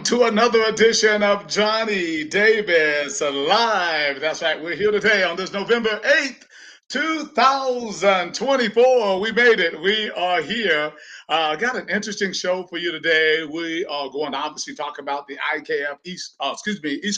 to another edition of Johnny Davis Live. That's right, we're here today on this November 8th, 2024. We made it. We are here. Got an interesting show for you today. We are going to obviously talk about the IKF East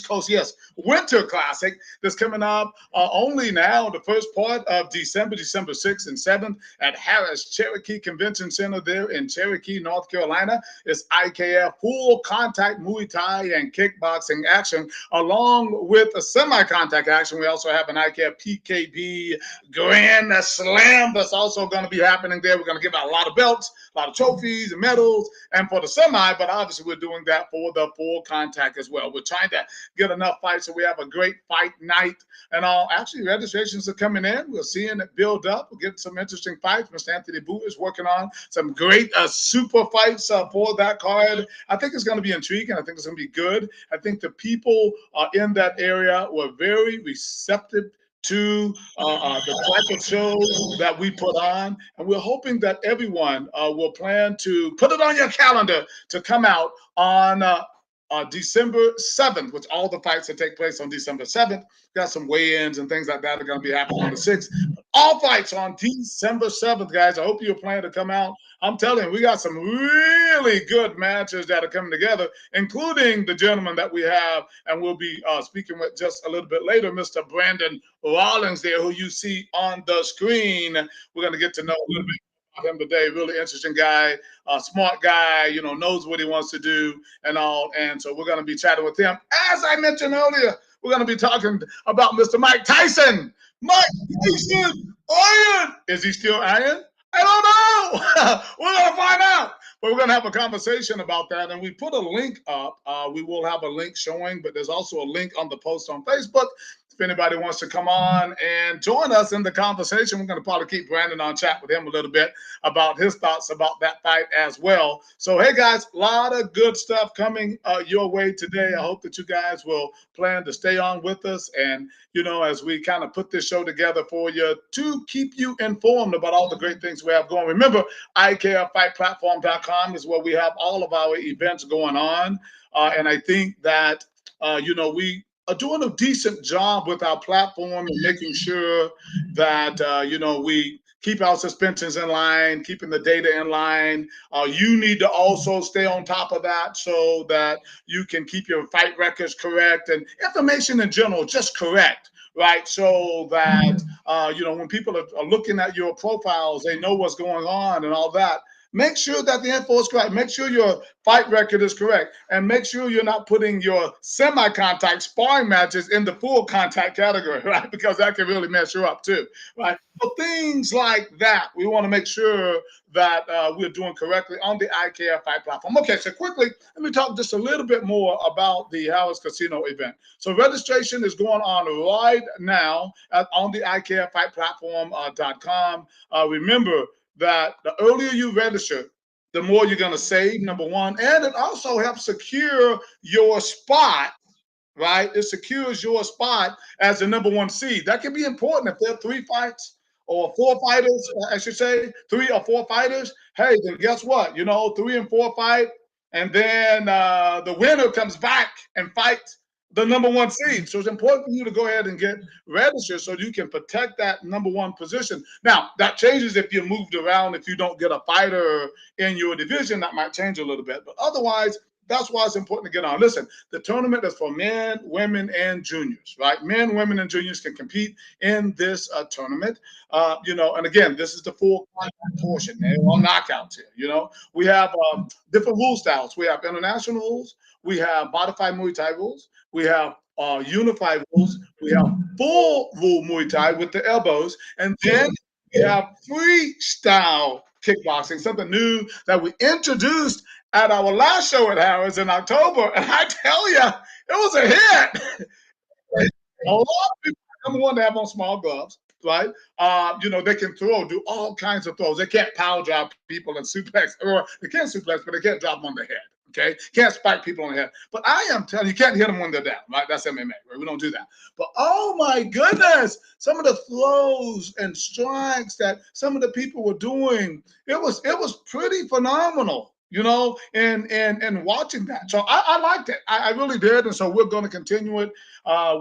Coast, yes, Winter Classic that's coming up only now, the first part of December 6th and 7th at Harris Cherokee Convention Center there in Cherokee, North Carolina. It's IKF full contact Muay Thai and kickboxing action, along with a semi-contact action. We also have an IKF PKB Grand Slam that's also going to be happening there. We're going to give out a lot of belts, a lot of trophies and medals, and for the semi, but obviously we're doing that for the full contact as well. We're trying to get enough fights so we have a great fight night and all. Actually, registrations are coming in. We're seeing it build up. We're getting some interesting fights. Mr. Anthony Boo is working on some great super fights for that card. I think it's going to be intriguing. I think it's going to be good. I think the people in that area were very receptive to the type of show that we put on. And we're hoping that everyone will plan to put it on your calendar to come out on December 7th, which all the fights that take place on December 7th. Got some weigh-ins and things like that are going to be happening on the 6th. All fights on December 7th, guys. I hope you're planning to come out. I'm telling you, we got some really good matches that are coming together, including the gentleman that we have, and we'll be speaking with just a little bit later, Mr. Brandon Rollins there, who you see on the screen. We're going to get to know a little bit about him today. Really interesting guy, smart guy, knows what he wants to do and all. And so we're going to be chatting with him. As I mentioned earlier, we're going to be talking about Mr. Mike Tyson. Mike Tyson, iron. Is he still iron? I don't know. We're going to find out. But we're going to have a conversation about that. And we put a link up. We will have a link showing, but there's also a link on the post on Facebook. If anybody wants to come on and join us in the conversation, we're going to probably keep Brandon on, chat with him a little bit about his thoughts about that fight as well. So, hey, guys, a lot of good stuff coming your way today. I hope that you guys will plan to stay on with us. And, as we kind of put this show together for you to keep you informed about all the great things we have going. Remember, IKFFightPlatform.com is where we have all of our events going on. And I think that, we are doing a decent job with our platform and making sure that, we keep our suspensions in line, keeping the data in line. You need to also stay on top of that so that you can keep your fight records correct and information in general just correct, right? So that, when people are looking at your profiles, they know what's going on and all that. Make sure that the info is correct. Make sure your fight record is correct. And make sure you're not putting your semi-contact sparring matches in the full contact category, right? Because that can really mess you up too, right? So things like that, we want to make sure that we're doing correctly on the IKF Fight platform. Okay, so quickly, let me talk just a little bit more about the Harris Casino event. So registration is going on right now on the IKFFightPlatform.com. Remember, that the earlier you register, the more you're going to save, number one. And it also helps secure your spot, right? It secures your spot as the number one seed. That can be important if there are 3 fights or 4 fighters, I should say, 3 or 4 fighters. Hey, then guess what? 3 and 4 fight, and then the winner comes back and fights the number one seed. So it's important for you to go ahead and get registered so you can protect that number one position. Now, that changes if you're moved around. If you don't get a fighter in your division, that might change a little bit. But otherwise, that's why it's important to get on. Listen, the tournament is for men, women, and juniors, right? Men, women, and juniors can compete in this tournament. And again, this is the full contact portion. They're all knockouts here. We have different rule styles. We have international rules. We have modified Muay Thai rules. We have unified rules. We have full rule Muay Thai with the elbows. And then we have freestyle kickboxing, something new that we introduced at our last show at Harris in October. And I tell you, it was a hit. A lot of people, number one, they have on small gloves, right? They can do all kinds of throws. They can't power drive people and suplex, or they can suplex, but they can't drop them on the head. Okay, can't spike people on the head. But I am telling you, you can't hit them when they're down, right? That's MMA, right? We don't do that. But oh my goodness, some of the throws and strikes that some of the people were doing, it was pretty phenomenal. and watching that. So I liked it. I really did. And so we're going to continue it.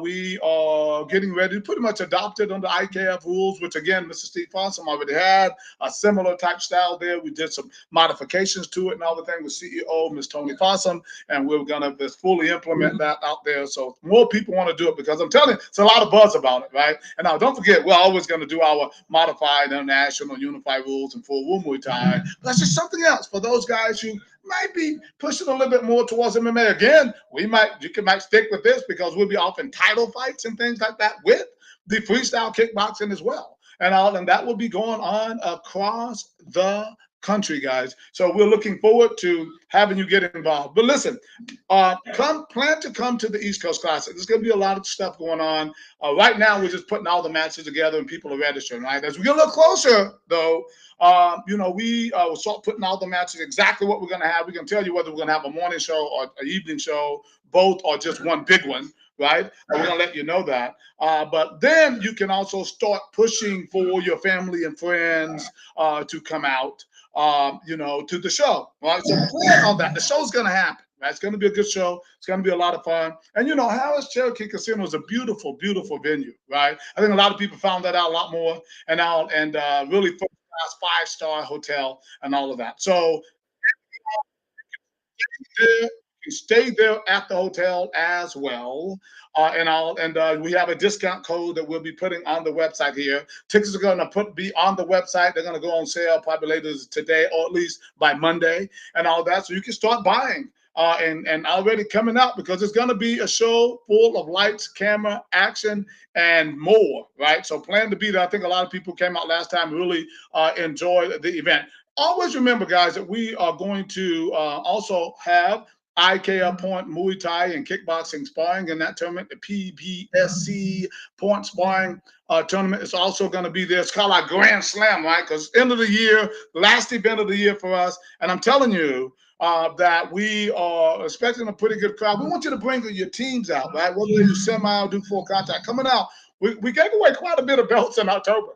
We are getting ready to pretty much adopt it under IKF rules, which again, Mr. Steve Fossum already had a similar type style there. We did some modifications to it and all the thing with CEO, Ms. Tony Fossum, and we're going to just fully implement that out there. So more people want to do it because I'm telling you, it's a lot of buzz about it, right? And now don't forget, we're always going to do our modified international unified rules and full Muay Thai. But that's just something else for those guys who might be pushing a little bit more towards MMA. Again, might stick with this because we'll be offering title fights and things like that with the freestyle kickboxing as well. And that will be going on across the country, guys. So we're looking forward to having you get involved. But listen, plan to come to the East Coast Classic. There's going to be a lot of stuff going on. Right now, we're just putting all the matches together and people are registering, right? As we get a little closer, though, we will start putting all the matches, exactly what we're going to have. We can tell you whether we're going to have a morning show or an evening show, both, or just one big one, right? And we're going to let you know that. But then you can also start pushing for your family and friends to come out, to the show, right? So plan on that. The show's going to happen. Right? It's going to be a good show. It's going to be a lot of fun. And Harris Cherokee Casino is a beautiful, beautiful venue, right? I think a lot of people found that out a lot more, and really first class 5-star hotel and all of that. So you can stay there at the hotel as well. We have a discount code that we'll be putting on the website here. Tickets are going to be on the website. They're going to go on sale probably later today, or at least by Monday, and all that. So you can start buying. And already coming out, because it's going to be a show full of lights, camera, action, and more, right? So plan to be there. I think a lot of people came out last time, really enjoyed the event. Always remember, guys, that we are going to also have IKF Point Muay Thai and Kickboxing Sparring in that tournament. The PBSC Point Sparring tournament is also going to be there. It's called our Grand Slam, right? Because end of the year, last event of the year for us. And I'm telling you, that we are expecting a pretty good crowd. We want you to bring your teams out, right? Whether you semi or do full contact. Coming out, we gave away quite a bit of belts in October.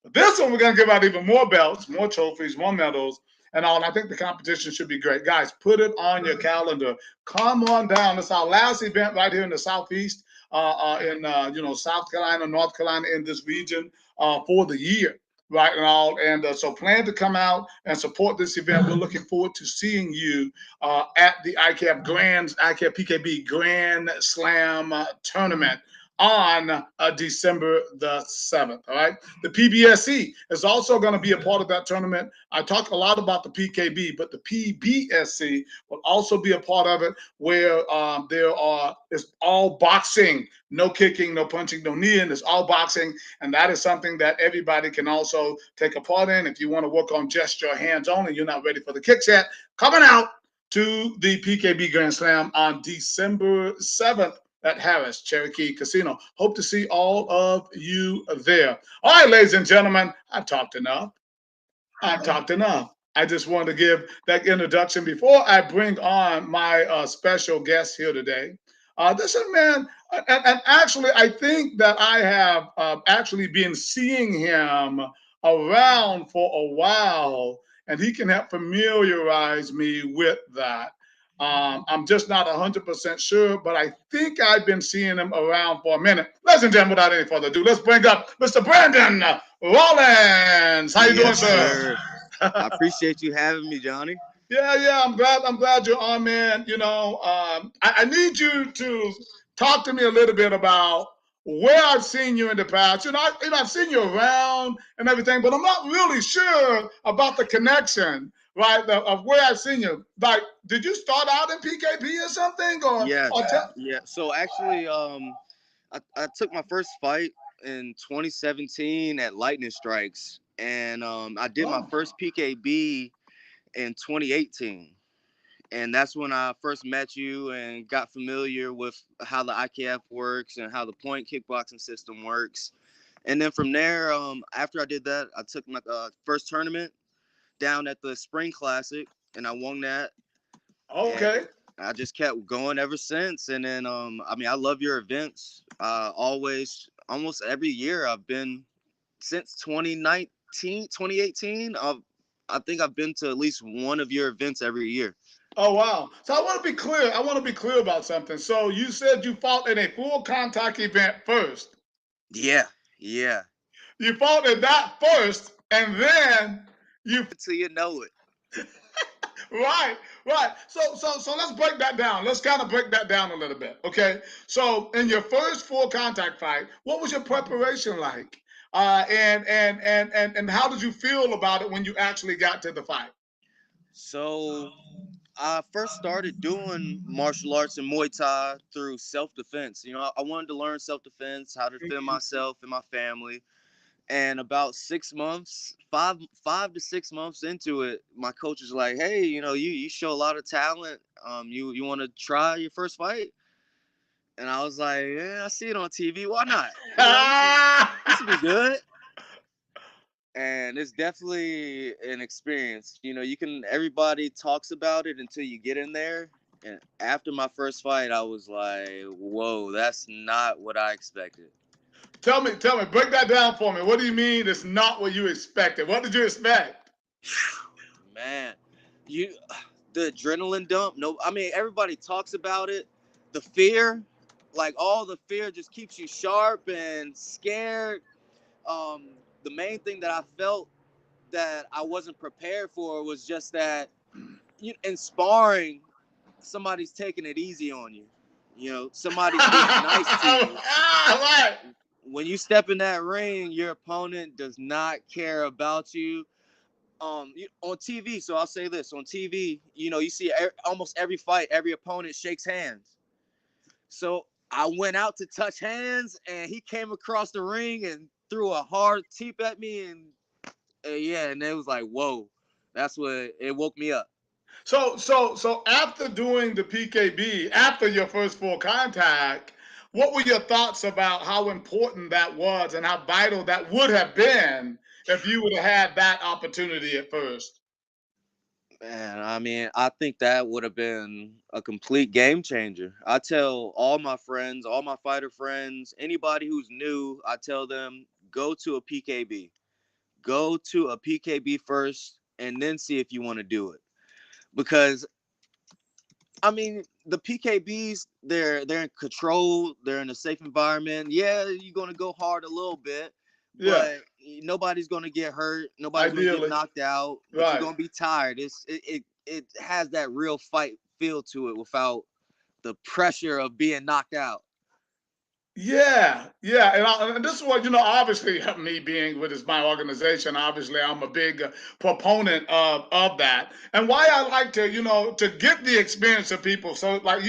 But this one, we're going to give out even more belts, more trophies, more medals, and all. And I think the competition should be great. Guys, put it on your calendar. Come on down. It's our last event right here in the Southeast, in South Carolina, North Carolina, in this region for the year. Right and all, and so plan to come out and support this event. We're looking forward to seeing you at the IKF PKB Grand Slam tournament on December the 7th. All right. The PBSC is also going to be a part of that tournament. I talked a lot about the PKB, but the PBSC will also be a part of it, where it's all boxing, no kicking, no punching, no kneeing. It's all boxing. And that is something that everybody can also take a part in. If you want to work on just your hands only, you're not ready for the kicks yet, coming out to the PKB Grand Slam on December 7th at Harris Cherokee Casino. Hope to see all of you there. All right, ladies and gentlemen, I've talked enough. I just wanted to give that introduction before I bring on my special guest here today. This is a man, and actually, I think that I have actually been seeing him around for a while, and he can help familiarize me with that. I'm just not 100% sure, but I think I've been seeing him around for a minute. Ladies and gentlemen, without any further ado, let's bring up Mr. Brandon Rollins. How you doing, sir? I appreciate you having me, Johnny. Yeah. I'm glad you're on, man. I need you to talk to me a little bit about where I've seen you in the past. I've seen you around and everything, but I'm not really sure about the connection, right? Of where I've seen you. Like, did you start out in PKP or something, or? Yes. Yeah. So actually, I took my first fight in 2017 at Lightning Strikes, and I did my first PKB in 2018. And that's when I first met you and got familiar with how the IKF works and how the point kickboxing system works. And then from there, after I did that, I took my first tournament down at the Spring Classic, and I won that. Okay. And I just kept going ever since. And then, I love your events. Always, almost every year I've been since 2019, 2018. I think I've been to at least one of your events every year. Oh wow! So I want to be clear. I want to be clear about something. So you said you fought in a full contact event first. Yeah, yeah. You fought in that first, and then you Until you know it. right, right. So let's break that down. Let's kind of break that down a little bit. Okay. So in your first full contact fight, what was your preparation like? And how did you feel about it when you actually got to the fight? So I first started doing martial arts and Muay Thai through self defense. I wanted to learn self defense, how to defend myself and my family. And about 6 months, five to 6 months into it, my coach was like, "Hey, you show a lot of talent. You want to try your first fight?" And I was like, "Yeah, I see it on TV. Why not? This would be good." And it's definitely an experience. Everybody talks about it until you get in there. And after my first fight, I was like, "Whoa, that's not what I expected." Tell me, break that down for me. What do you mean it's not what you expected? What did you expect? Man, you the adrenaline dump. No, I mean everybody talks about it. The fear, like all the fear, just keeps you sharp and scared. Um, the main thing that I felt that I wasn't prepared for was just that in sparring, somebody's taking it easy on you. Somebody's being nice to you. Right. When you step in that ring, your opponent does not care about you. On TV. So I'll say this: on TV, you see almost every fight, every opponent shakes hands. So I went out to touch hands, and he came across the ring and threw a hard teep at me, and yeah, and it was like, whoa, that's what it woke me up. So after doing the PKB, after your first full contact, what were your thoughts about how important that was and how vital that would have been if you would have had that opportunity at first? Man, I mean, I think that would have been a complete game changer. I tell all my friends, all my fighter friends, anybody who's new, I tell them go to a PKB. Go to a PKB first and then see if you want to do it. Because I mean, the PKBs, they're in control, they're in a safe environment. Yeah, you're gonna go hard a little bit, Yeah, but nobody's gonna get hurt, nobody's gonna get ideally. knocked out, but you're Right. gonna be tired. It has that real fight feel to it without the pressure of being knocked out. Yeah, yeah, and this is what Obviously, me being with is my organization. Obviously, I'm a big proponent of that, and why I like to to get the experience of people. So, like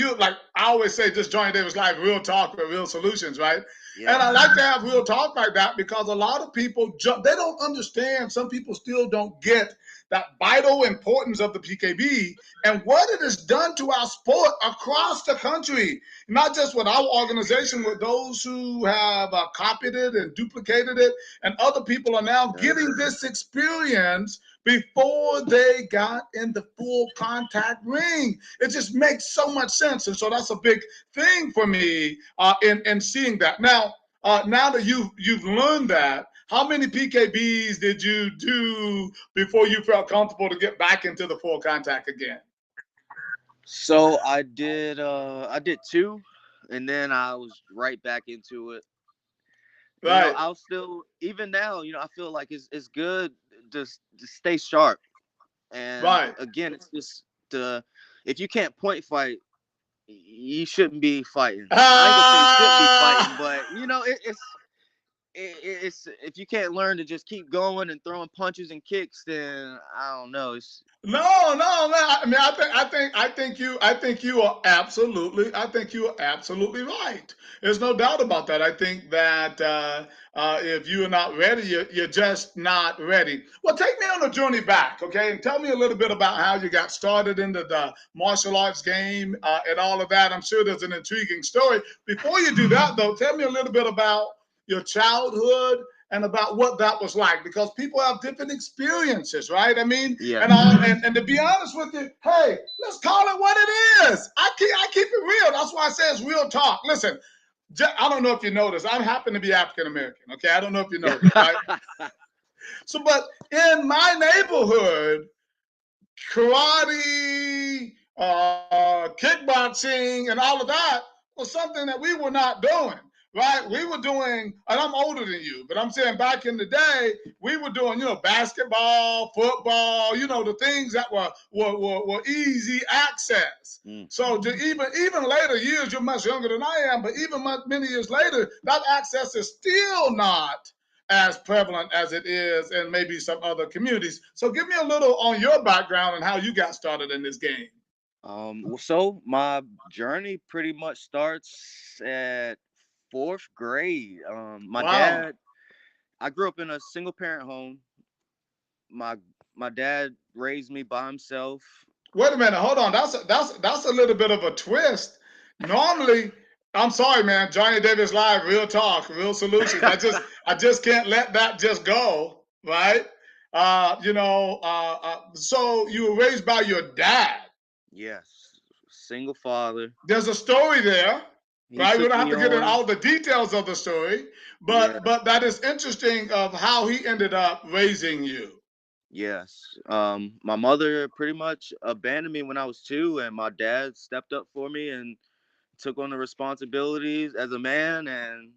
I always say, just Johnny Davis Live, real talk with real solutions, right? And Yeah. I like to have real talk like that because a lot of people they don't understand. Some people still don't get that vital importance of the PKB and what it has done to our sport across the country, not just with our organization, with those who have copied it and duplicated it, and other people are now Yes. getting this experience before they got in the full contact ring. It just makes so much sense, and so that's a big thing for me in seeing that. Now that you've learned that, how many PKBs did you do before you felt comfortable to get back into the full contact again? So I did two, and then I was right back into it. Right, I'll still, even now, I feel like it's good to stay sharp. And right. again, it's just the if you can't point fight, you shouldn't be fighting. I ain't gonna say you shouldn't be fighting, Ah! but it's if you can't learn to just keep going and throwing punches and kicks, then I don't know. It's No, man. I mean, I think you are absolutely right. There's no doubt about that. I think that if you are not ready, you're just not ready. Well, take me on a journey back, okay, and tell me a little bit about how you got started into the martial arts game and all of that. I'm sure there's an intriguing story. Before you do that, though, tell me a little bit about your childhood and about what that was like because people have different experiences, right? I mean, yeah. and to be honest with you, hey, let's call it what it is. I keep it real. That's why I say it's real talk. Listen, I don't know if you know this. I happen to be African American. Okay, I don't know if you know this, right? So, but in my neighborhood, karate, kickboxing, and all of that was something that we were not doing. Right, we were doing, and I'm older than you, but I'm saying back in the day, we were doing, basketball, football, the things that were easy access. Mm. So to even later years, you're much younger than I am, but even many years later, that access is still not as prevalent as it is in maybe some other communities. So give me a little on your background and how you got started in this game. So my journey pretty much starts at fourth grade. My Wow. dad, I grew up in a single parent home. My my dad raised me by himself. Wait a minute, hold on. That's a little bit of a twist. Normally, I'm sorry, man. Johnny Davis Live, real talk, real solutions. I just can't let that just go, right? So you were raised by your dad. Yes, single father. There's a story there, He right? We took don't have me to get into on. all the details of the story, Yeah, but that is interesting of how he ended up raising you. yes. My mother pretty much abandoned me when I was 2, and my dad stepped up for me and took on the responsibilities as a man, and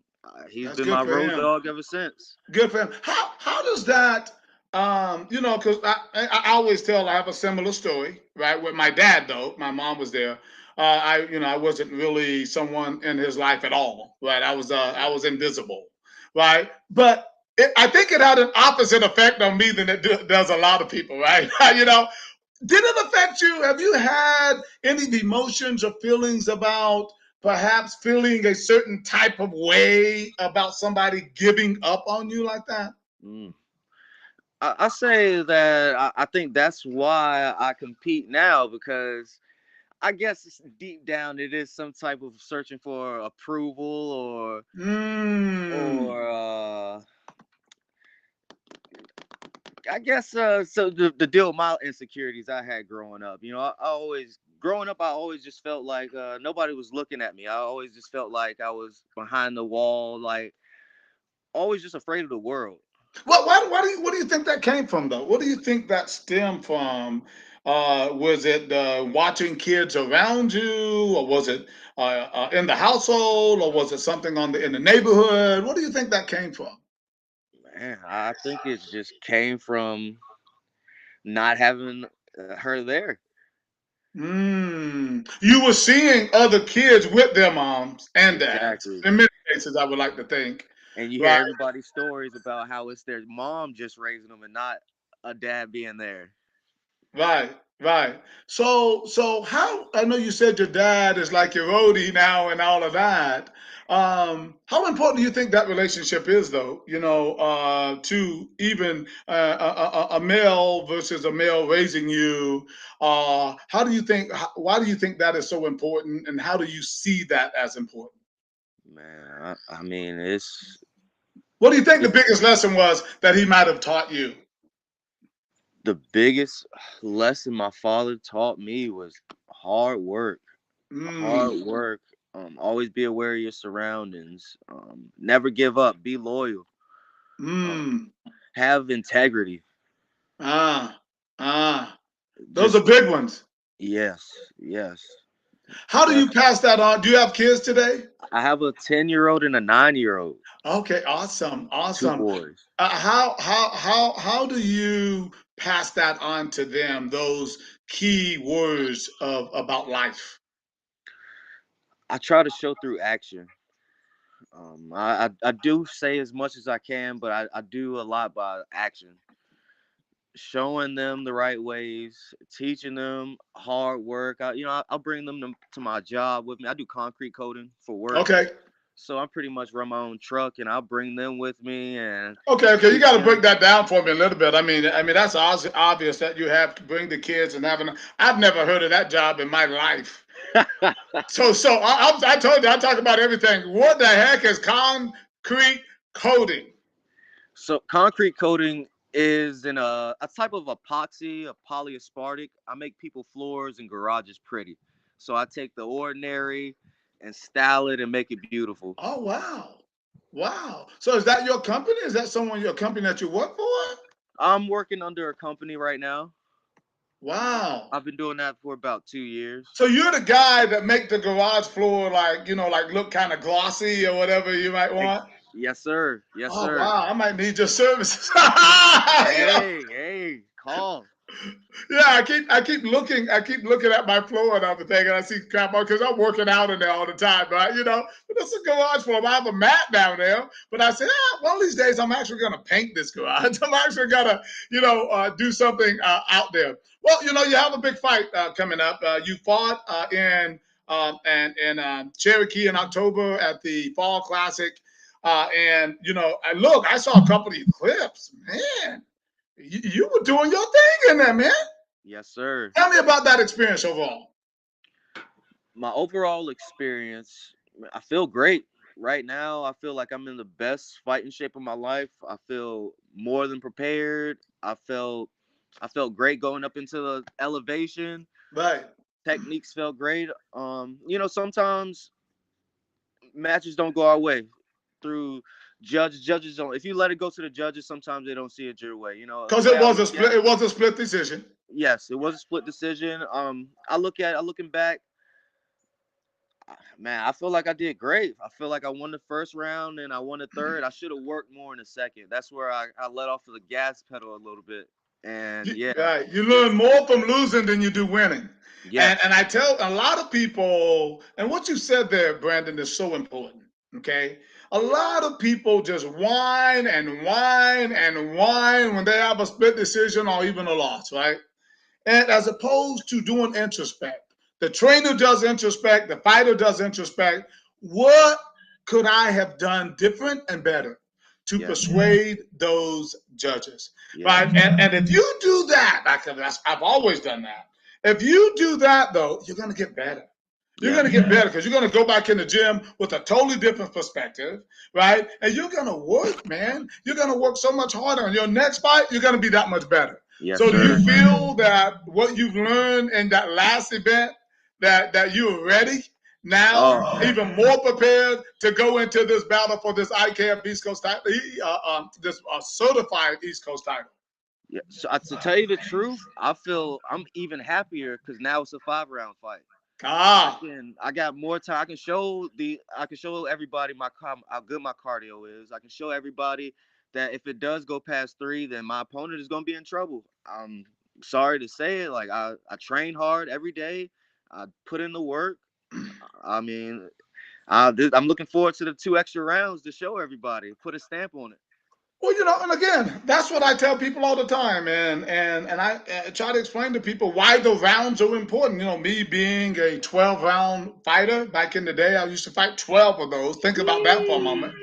he's That's been good my for road him. dog ever since. Good for him. How does that because I always tell I have a similar story, right? With my dad though, my mom was there. I wasn't really someone in his life at all, right? I was invisible, right? But I think it had an opposite effect on me than does a lot of people, right? Did it affect you? Have you had any emotions or feelings about perhaps feeling a certain type of way about somebody giving up on you like that? Mm. I say that I think that's why I compete now, because I guess deep down it is some type of searching for approval, Mm. or I guess so the deal with my insecurities I had growing up. I always growing up I always just felt like nobody was looking at me. I always just felt like I was behind the wall, like always just afraid of the world. What do you think that came from though? What do you think that stemmed from? Was it watching kids around you, or was it in the household, or was it something in the neighborhood? What do you think that came from? Man, I think it just came from not having her there. You were seeing other kids with their moms and dads. Exactly. In many cases, I would like to think. And you hear Right, everybody's stories about how it's their mom just raising them and not a dad being there. right, right. So how? I know you said your dad is like your roadie now and all of that. How important do you think that relationship is, though? To even a male versus a male raising you. How do you think? Why do you think that is so important, and how do you see that as important? Man, I mean, What do you think the it's biggest lesson was that he might have taught you? the biggest lesson my father taught me was hard work. Mm, Hard work. Always be aware of your surroundings. Never give up. Be loyal. Um, mm, have integrity. ah, ah. Those are Just big ones. yes, yes. How do you Def- pass that on? Do you have kids today? I have a 10-year-old and a 9-year-old. Okay, awesome, Two awesome. boys. How do you pass that on to them? Those key words of about life. I try to show through action. I do say as much as I can, but I do a lot by action. Showing them the right ways, teaching them hard work. I'll bring them to my job with me. I do concrete coating for work. Okay, So I pretty much run my own truck, and I'll bring them with me and okay. You teach got to break them. that down for me a little bit. I mean that's obvious that you have to bring the kids and having. I've never heard of that job in my life. So I told you I talk about everything. What the heck is concrete coating? So concrete coating is in a type of epoxy, a polyaspartic. I make people floors and garages pretty. So I take the ordinary and style it and make it beautiful. Oh wow, Wow. So is that your company? Is that someone your company that you work for? I'm working under a company right now. Wow. I've been doing that for about 2 years. So you're the guy that make the garage floor like, like look kind of glossy or whatever you might Ex- want? yes, sir. Yes, Oh sir. wow, I might need your services. Hey, call. Yeah, I keep looking at my floor and everything, and I see crap on because I'm working out in there all the time. But but it's a garage floor. I have a mat down there. But I said, one of these days I'm actually gonna paint this garage. I'm actually gonna, do something out there. Well, you have a big fight coming up. You fought in Cherokee in October at the Fall Classic, and I saw a couple of your clips, man. You were doing your thing in there, man. Yes, sir. Tell me about that experience overall. My overall experience, I feel great. Right now, I feel like I'm in the best fighting shape of my life. I feel more than prepared. I felt great going up into the elevation. Right. Techniques felt great. Sometimes matches don't go our way through judges don't. If you let it go to the judges, sometimes they don't see it your way. Because The way it I was a look at split. it, It was a split decision. yes, it was a split decision. I looking back, man, I feel like I did great. I feel like I won the first round and I won the third. I should have worked more in the second. That's where I let off of the gas pedal a little bit. And yeah, Right. You learn just more from losing than you do winning. And yes, I tell a lot of people, and what you said there, Brandon, is so important. Okay. A lot of people just whine and whine and whine when they have a split decision or even a loss, right? And as opposed to doing introspect. The trainer does introspect, the fighter does introspect. What could I have done different and better to yes, persuade those judges? Right? yes, And if you do that, I've always done that. If you do that, though, you're going to get better. You're going yes, to get better because you're going to go back in the gym with a totally different perspective, right? And you're going to work, man. You're going to work so much harder. On your next fight, you're going to be that much better. yes, So do you sir. feel that what you've learned in that last event, that you're ready now, Oh, even more prepared to go into this battle for this IKF East Coast title, this certified East Coast title? yeah. So to tell you the truth, I feel I'm even happier because now it's a 5 round fight. Ah, I got more time. I can show everybody how good my cardio is. I can show everybody that if it does go past 3, then my opponent is gonna be in trouble. I'm sorry to say it. Like I train hard every day. I put in the work. I mean, I'm looking forward to the 2 extra rounds to show everybody, put a stamp on it. well, and again, that's what I tell people all the time, and I try to explain to people why the rounds are important. Me being a 12-round fighter back in the day, I used to fight 12 of those. Think about that for a moment.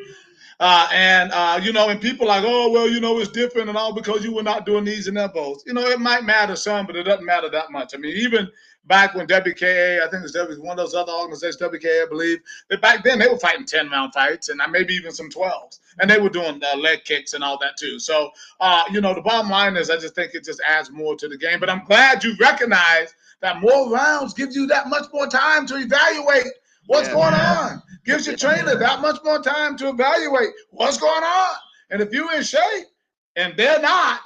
And people like, oh, well, it's different and all because you were not doing these and that both. It might matter some, but it doesn't matter that much. I mean, even back when WKA, I think it's one of those other organizations, WKA, I believe, that back then they were fighting 10-round fights and maybe even some 12s. And they were doing leg kicks and all that too. So, the bottom line is I just think it just adds more to the game. But I'm glad you recognize that more rounds gives you that much more time to evaluate what's Yes, going on. Gives your yes, trainer that much more time to evaluate what's going on. And if you're in shape and they're not,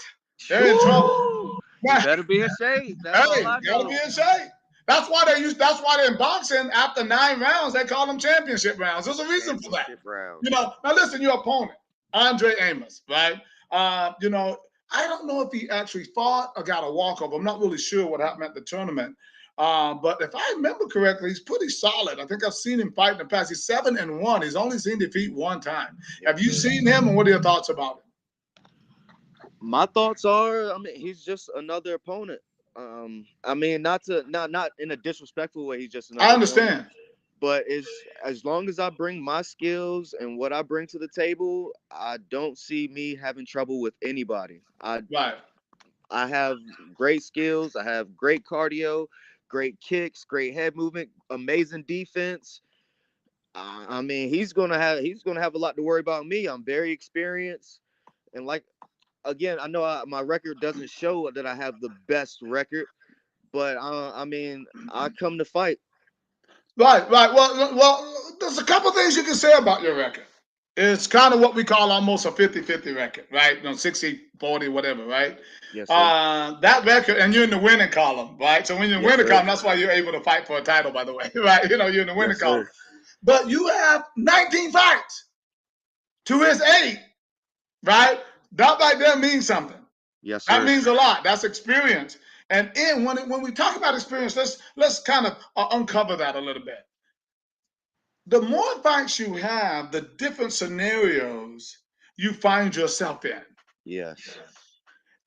they're in trouble. Woo! You Right. better be in shape. That's all Hey, I gotta be know. in shape. That's why in boxing, after 9 rounds, they call them championship rounds. There's a reason for that. Championship rounds. Now listen, your opponent, Andre Amos, right? I don't know if he actually fought or got a walkover. I'm not really sure what happened at the tournament. But if I remember correctly, he's pretty solid. I think I've seen him fight in the past. He's 7-1. He's only seen defeat one time. Yes, Have you sir. seen him, and what are your thoughts about him? My thoughts are, I mean, he's just another opponent. I mean, not in a disrespectful way. He's just I another opponent. understand. But as long as I bring my skills and what I bring to the table, I don't see me having trouble with anybody. Right. I have great skills. I have great cardio, great kicks, great head movement, amazing defense. I mean, he's gonna have a lot to worry about me. I'm very experienced, and like again, I know my record doesn't show that I have the best record, but I mean, I come to fight. Right. There's a couple things you can say about your record. It's kind of what we call almost a 50-50 record, right? 60-40, whatever, right? Yes, sir. That record, and you're in the winning column, right? So when you're in the Yes, winning sir. column, that's why you're able to fight for a title, by the way, right? You're in the winning Yes, column. sir. But you have 19 fights to his 8, right? That right there means something. Yes, That sir. means a lot. That's experience. And when we talk about experience, let's kind of uncover that a little bit. The more fights you have, the different scenarios you find yourself in. Yes.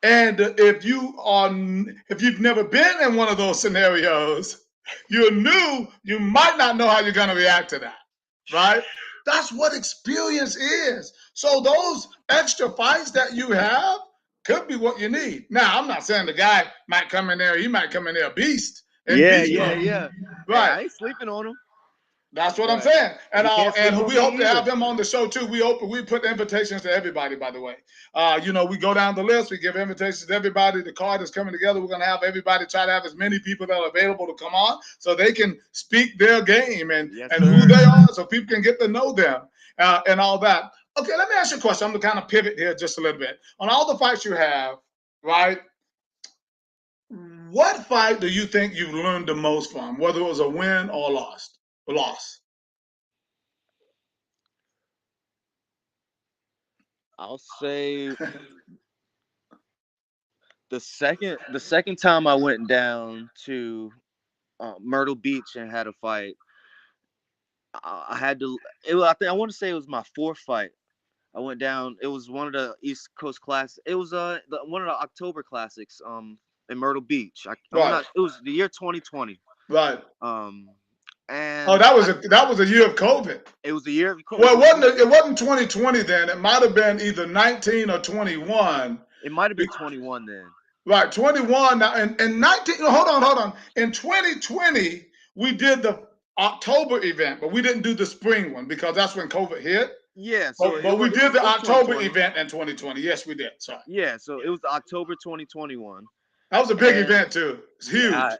And if you've never been in one of those scenarios, you're new, you might not know how you're going to react to that, right? That's what experience is. So those extra fights that you have could be what you need. Now, I'm not saying the guy might come in there, he might come in there a beast in Yeah, beast yeah, mode, yeah. Hey, right? I ain't sleeping on him, That's what I'm but saying, he can't sleep and on we me hope to either. have him on the show too. We put invitations to everybody. By the way, we go down the list. We give invitations to everybody. The card is coming together. We're going to have everybody try to have as many people that are available to come on, so they can speak their game Yes, and who sir. they are, so people can get to know them and all that. Okay, let me ask you a question. I'm going to kind of pivot here just a little bit on all the fights you have, right? What fight do you think you've learned the most from, whether it was a win or a loss? I'll say the second time I went down to Myrtle Beach and had a fight. I had to. I want to say it was my fourth fight. I went down. It was one of the East Coast class. It was one of the October classics in Myrtle Beach. I'm Right, not. It was the year 2020. right. Um, Oh, and that was a year of COVID. it was the year of Well, COVID. Yeah, it wasn't 2020 then. It might have been either 19 or 21. it might have been 21 then. Right, 21. Now, and 19. Hold on. In 2020, we did the October event, but we didn't do the spring one because that's when COVID hit. Yeah, so But we it did was the it was October 2020. event in 2020. Yes, we did. Sorry, Yeah, so it was October 2021, that was a big and event too. It's yeah, huge.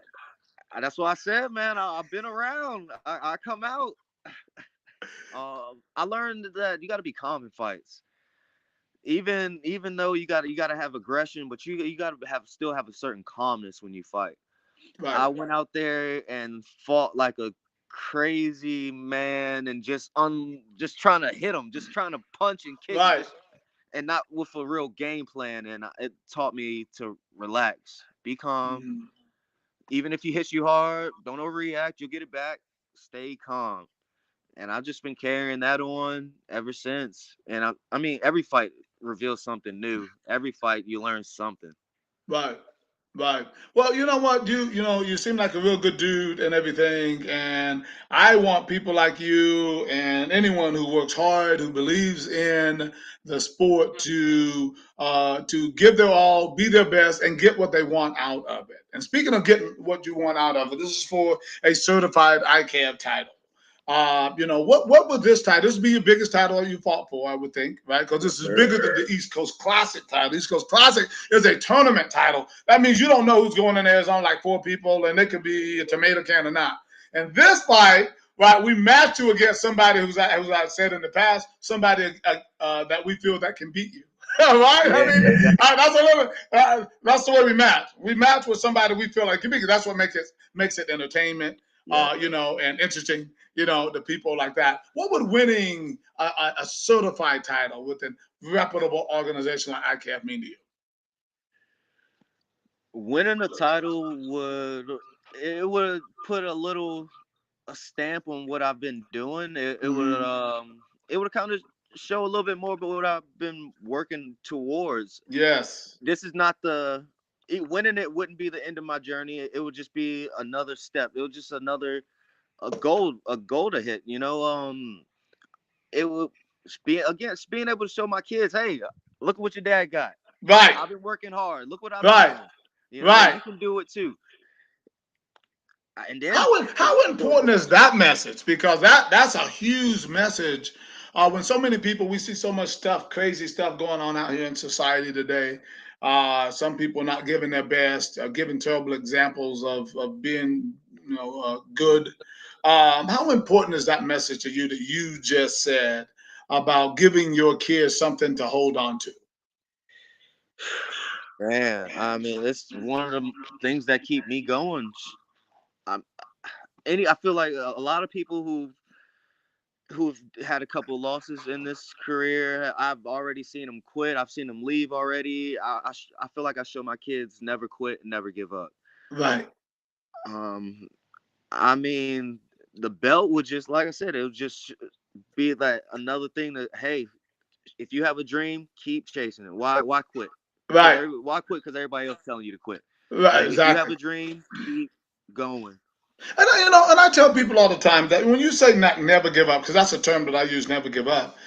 that's what I said, man. I've been around. I come out. I learned that you got to be calm in fights. Even though you gotta have aggression, but you gotta still have a certain calmness when you fight. Right, I went out there and fought like a crazy man and just trying to hit him, just trying to punch and kick and right. just and not with a real game plan. And it taught me to relax, be calm. Mm, Even if he hits you hard, don't overreact. You'll get it back. Stay calm. And I've just been carrying that on ever since. And I mean, every fight reveals something new. Every fight, you learn something. right. Right. Well, you know what? You seem like a real good dude and everything. And I want people like you and anyone who works hard, who believes in the sport, to give their all, be their best, and get what they want out of it. And speaking of getting what you want out of it, this is for a certified ICAV title. What would this title? This would be your biggest title you fought for, I would think, right? Because Yes, this is sir. bigger than the East Coast Classic title. East Coast Classic is a tournament title. That means you don't know who's going in there. There's only like 4 people, and it could be a tomato can or not. And this fight, right, we match you against somebody who's I said in the past, somebody that we feel that can beat you. Right? I Yeah, mean, exactly. that's the way we match. We match with somebody we feel like can beat you. That's what makes it entertainment, Yeah. and interesting, to people like that. What would winning a certified title with a reputable organization like ICAF mean to you? Winning a title would put a stamp on what I've been doing. Mm-hmm. It would kind of show a little bit more about what I've been working towards. Yes. This is not winning it wouldn't be the end of my journey. It would just be another step. It was just another a goal to hit. It would being able to show my kids, hey, look at what your dad got. Right. I've been working hard. Look what I've been Right. doing. Right. You can do it too. And then How important is that message? Because that's a huge message. When so many people, we see so much stuff, crazy stuff going on out here in society today. Some people not giving their best, giving terrible examples of being, good. How important is that message to you that you just said? about giving your kids something to hold on to? Man, I mean, it's one of the things that keep me going. I'm I feel like a lot of people who've had a couple losses in this career, I've already seen them quit. I've seen them leave already. I feel like I show my kids never quit, never give up. Right, Um, I mean, the belt would just, like I said, it would just be like another thing that, hey, if you have a dream, keep chasing it. Why quit? Because right, why quit? Because everybody else telling you to quit. right, Like if you have exactly. a dream, keep going. And and I tell people all the time that when you say not never give up, because that's a term that I use, never give up,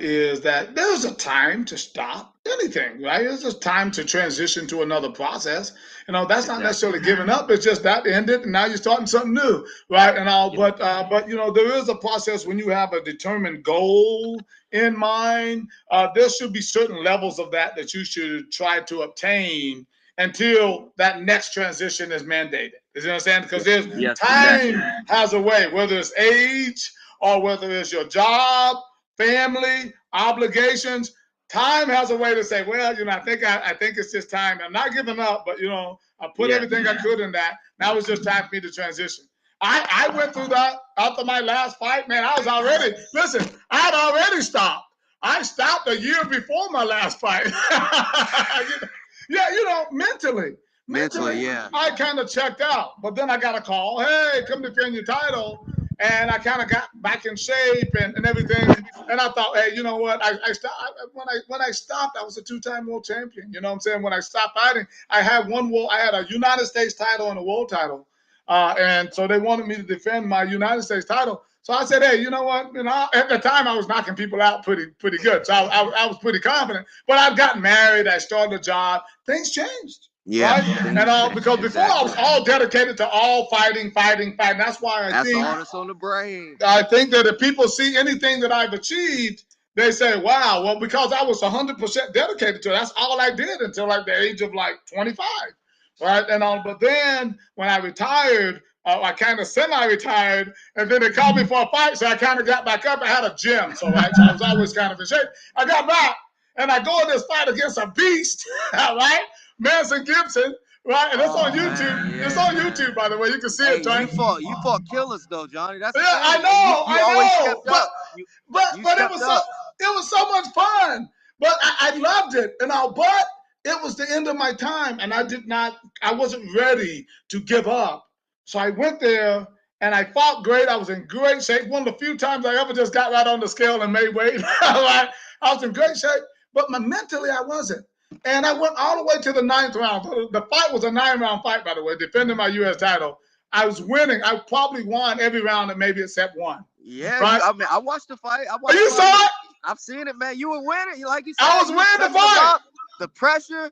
is that there's a time to stop anything, right? There's a time to transition to another process. That's not Exactly. necessarily giving up. It's just that ended, and now you're starting something new, right? And all, Yep. but there is a process when you have a determined goal in mind. There should be certain levels of that you should try to obtain until that next transition is mandated. You know what I'm saying? Because there's Yes, exactly. time has a way, whether it's age or whether it's your job, family, obligations. Time has a way to say, well, I think it's just time. I'm not giving up, but I put Yes. everything I could in that. Now it's just time for me to transition. I went through that after my last fight, man. I was already listen. I had already stopped. I stopped a year before my last fight. Yeah, mentally, Mentally, mentally, yeah. I kind of checked out. But then I got a call, hey, come defend your title. And I kind of got back in shape and everything. And I thought, hey, you know what? I stopped when I stopped, I was a two-time world champion. You know what I'm saying? When I stopped fighting, I had a United States title and a world title. And so they wanted me to defend my United States title. So I said, hey, you know what? At the time I was knocking people out pretty good. So I was pretty confident. But I've gotten married. I started a job. Things changed, Yeah. right? Things And all change. because before I Exactly. was all dedicated to all fighting, fighting, fighting. That's why That's all that's on the brain. I think that if people see anything that I've achieved, they say, wow, well, because I was 100% dedicated to it. That's all I did until like the age of like 25. Right. And all, but then when I retired, I kind of semi-retired, and then they called me for a fight, so I kind of got back up. I had a gym, so right, so I was always kind of in shape. I got back, and I go in this fight against a beast, right, Manson Gibson, right, and it's on Oh YouTube. man, It's yeah, on man. YouTube, by the way. You can see Hey, it, Johnny. you fought killers though, Johnny. That's the Yeah, thing, and you I always know, stepped up. You but stepped up. it was so much fun. But I loved it, and all. But it was the end of my time, and I wasn't ready to give up. So I went there and I fought great. I was in great shape. One of the few times I ever just got right on the scale and made weight. I was in great shape, but mentally I wasn't. And I went all the way to the ninth round. The fight was a 9-round fight, by the way, defending my U.S. title. I was winning. I probably won every round, and maybe except one. Yeah, Right? I mean, I watched the fight. I Oh, watched the you fight. saw it? I've seen it, man. You were winning. Like you I said, was you was winning the coming fight. up, the pressure,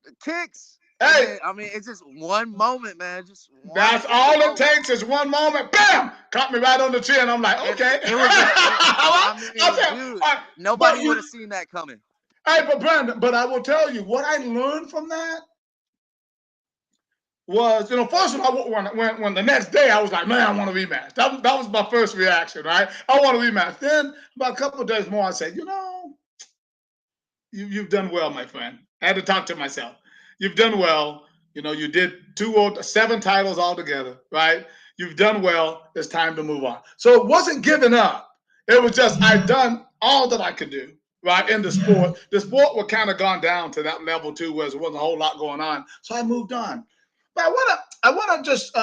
the kicks, and Hey, then I mean, it's just one moment, man. Just one that's single all it moment, takes is one moment. Bam! Caught me right on the chin. I'm like, and okay. it was I I mean, said, dude, but nobody would have seen that coming. hey, but Brandon, but I will tell you what I learned from that was, first of all, when the next day I was like, man, I want to rematch. That was my first reaction, right? I want to rematch. Then about a couple of days more, I said, you've done well, my friend. I had to talk to myself. You've done well. You did 7 titles altogether, right? You've done well. It's time to move on. So it wasn't giving up. It was just I'd done all that I could do, right, Yeah. in the sport. The sport was kind of gone down to that level too, where there wasn't a whole lot going on. So I moved on. But I wanna just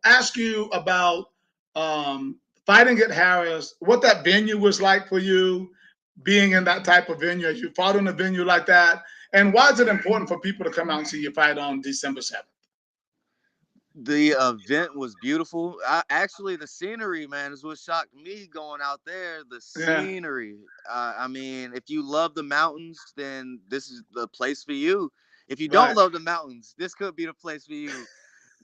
ask you about fighting at Harris. What that venue was like for you, being in that type of venue, as you fought in a venue like that, and why is it important for people to come out and see you fight on December 7th? The event was beautiful. Actually, the scenery, man, is what shocked me going out there. The Yeah, scenery. I mean, if you love the mountains, then this is the place for you. If you don't right, love the mountains, this could be the place for you.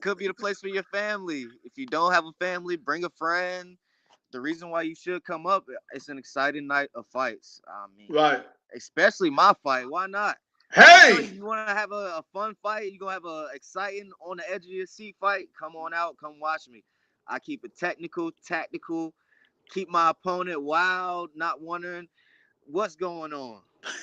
Could be the place for your family. If you don't have a family, bring a friend. The reason why you should come up, it's an exciting night of fights. I mean, right. especially my fight. Why not? I'm telling you, Hey, you want to have a fun fight. You gonna have a exciting on the edge of your seat fight. Come on out, come watch me. I keep it technical, tactical, keep my opponent wild, not wondering what's going on.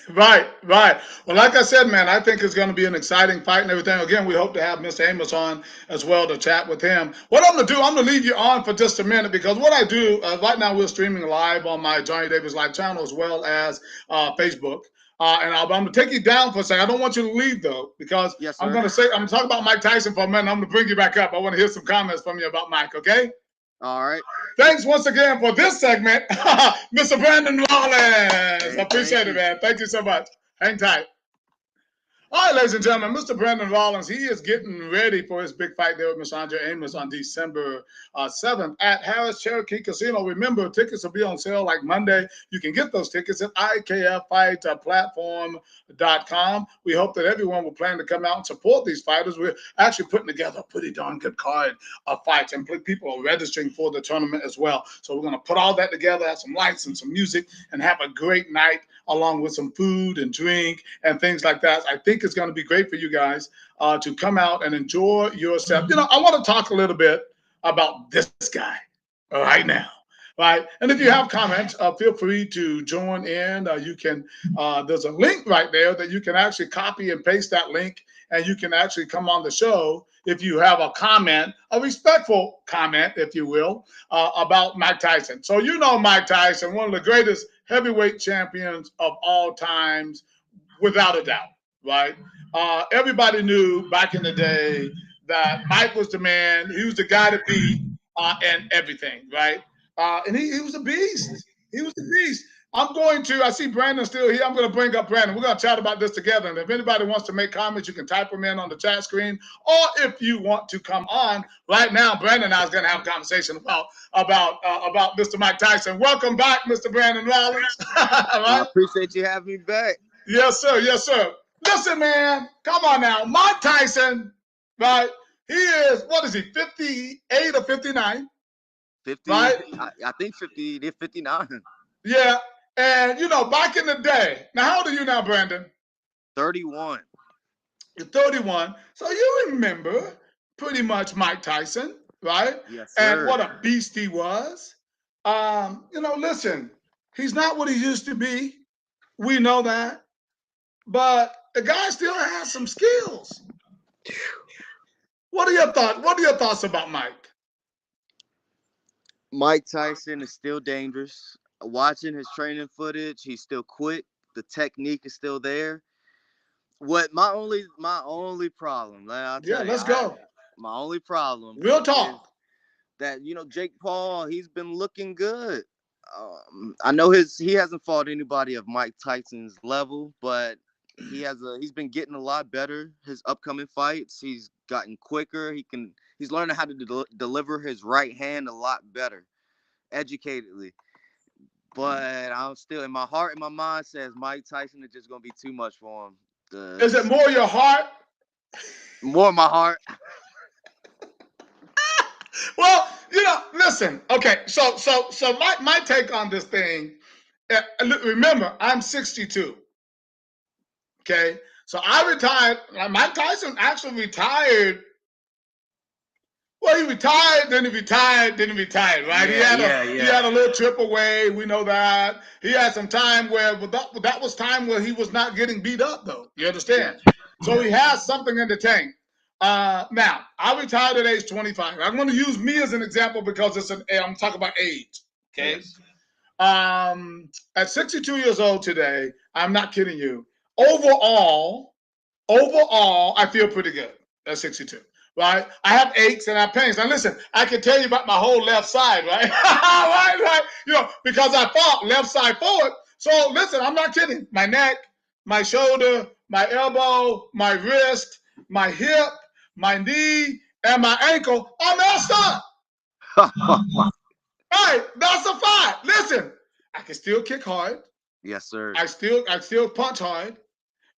Right, right. Well, like I said, man, I think it's going to be an exciting fight and everything. Again, we hope to have Mr. Amos on as well to chat with him. What I'm going to do, I'm going to leave you on for just a minute because what I do, right now we're streaming live on my Johnny Davis Live channel as well as Facebook. And I'm going to take you down for a second. I don't want you to leave, though, because Yes, I'm sir. going to talk about Mike Tyson for a minute. I'm going to bring you back up. I want to hear some comments from you about Mike, okay? All right. Thanks once again for this segment, Mr. Brandon Rollins. Hey, thank Appreciate it, you. man. Thank you so much. Hang tight. All right, ladies and gentlemen, Mr. Brandon Rollins, he is getting ready for his big fight there with Mr. Andre Amos on December 7th at Harris Cherokee Casino. Remember, tickets will be on sale like Monday. You can get those tickets at ikffightplatform.com. We hope that everyone will plan to come out and support these fighters. We're actually putting together a pretty darn good card of fights, and people are registering for the tournament as well. So we're going to put all that together, have some lights and some music, and have a great night along with some food and drink and things like that. I think it's going to be great for you guys to come out and enjoy yourself. You know, I want to talk a little bit about this guy right now. Right. And if you have comments, feel free to join in. You can, there's a link right there that you can actually copy and paste that link, and you can actually come on the show if you have a comment, a respectful comment, if you will, about Mike Tyson. So, you know, Mike Tyson, one of the greatest heavyweight champions of all times, without a doubt, right? Everybody knew back in the day that Mike was the man. He was the guy to beat and everything, right? And he was a beast. He was a beast. I see Brandon still here. I'm going to bring up Brandon. We're going to chat about this together. And if anybody wants to make comments, you can type them in on the chat screen. Or if you want to come on right now, Brandon and I is going to have a conversation about Mr. Mike Tyson. Welcome back, Mr. Brandon Rollins. I Right? appreciate you having me back. Yes, sir. Yes, sir. Listen, man. Come on now. Mike Tyson, right? He is, what is he, 58 or 59? 50, right? I think 50, they're 59. Yeah. And, you know, back in the day, now how old are you now, Brandon? 31. You're 31. So you remember pretty much Mike Tyson, right? Yes, And sir. what a beast he was. You know, listen, he's not what he used to be. We know that. But the guy still has some skills. What are your thoughts? What are your thoughts about Mike? Mike Tyson is still dangerous. Watching his training footage, he's still quick. The technique is still there. What my only problem, like, I'll Yeah, tell you, let's go. my only problem Real is talk. that Jake Paul, he's been looking good. I know he hasn't fought anybody of Mike Tyson's level, but he's been getting a lot better. His upcoming fights, he's gotten quicker. He's learning how to deliver his right hand a lot better, educatedly. But I'm still, in my heart and my mind, says Mike Tyson is just gonna be too much for him. Is it more your heart? More my heart. Well, you know, listen. Okay, so my take on this thing. Remember, I'm 62. Okay, so I retired. Mike Tyson actually retired. Well, he retired, then he retired, then he retired. Right? He had a little trip away. We know that. He had some time where that was time where he was not getting beat up, though. You understand? Yes. So he has something in the tank. Now, I retired at age 25. I'm going to use me as an example because I'm talking about age. Okay. Yes. At 62 years old today, I'm not kidding you. Overall, I feel pretty good at 62. Right? I have aches and I have pains. Now listen, I can tell you about my whole left side, right? right. You know, because I fought left side forward. So listen, I'm not kidding. My neck, my shoulder, my elbow, my wrist, my hip, my knee, and my ankle are messed up. Right, that's a fact. Listen, I can still kick hard. Yes, sir. I still punch hard.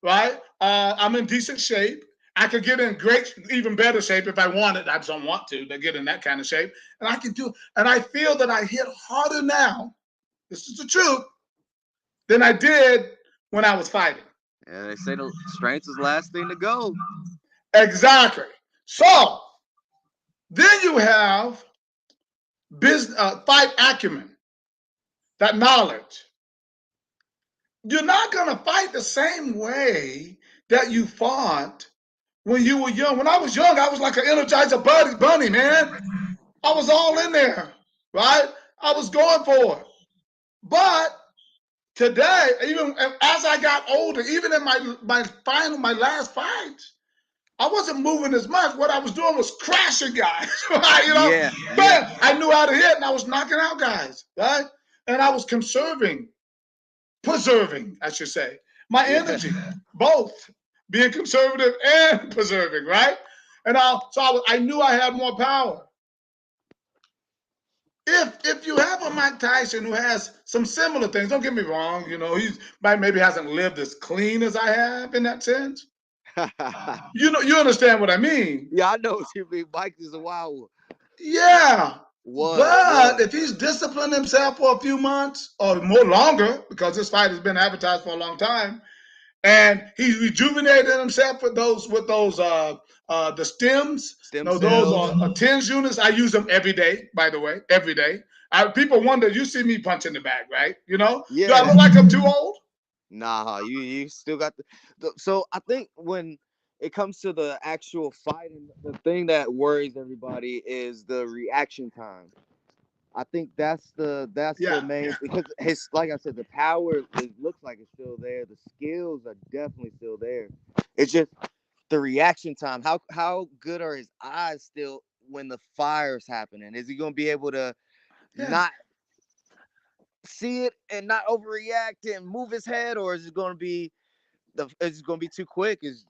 Right? I'm in decent shape. I could get in great, even better shape if I wanted. I just don't want to get in that kind of shape. And I can do, and I feel that I hit harder now. This is the truth than I did when I was fighting. Yeah, they say the strength is the last thing to go. Exactly. So then you have business fight acumen. that knowledge. You're not going to fight the same way that you fought when you were young. When I was young, I was like an Energizer bunny, man. I was all in there, right? I was going for it. But today, even as I got older, even in my last fights, I wasn't moving as much. What I was doing was crashing guys, right? Yeah, yeah, Bam! I knew how to hit, and I was knocking out guys, right? And I was preserving, I should say, my yeah. energy, both being conservative and preserving, right? And I knew I had more power. If you have a Mike Tyson who has some similar things, don't get me wrong, he's maybe hasn't lived as clean as I have in that sense. You understand what I mean? Yeah, I know what you mean. Mike is a wild one. Yeah. But Was. if he's disciplined himself for a few months or more longer, because this fight has been advertised for a long time, and he rejuvenated himself with those the stems. Stem No, those cells. are TENS units. I use them every day, by the way, every day. People wonder, you see me punching the bag, right? Do I Yeah. look like I'm too old? Nah, you still got so I think when it comes to the actual fight, and the thing that worries everybody is the reaction time. I think that's the Yeah. main, because his, like I said, the power, it looks like it's still there. The skills are definitely still there. It's just the reaction time. How good are his eyes still when the fire's happening? Is he gonna be able to Yeah. not see it and not overreact and move his head, or is it gonna be it's gonna be too quick? Is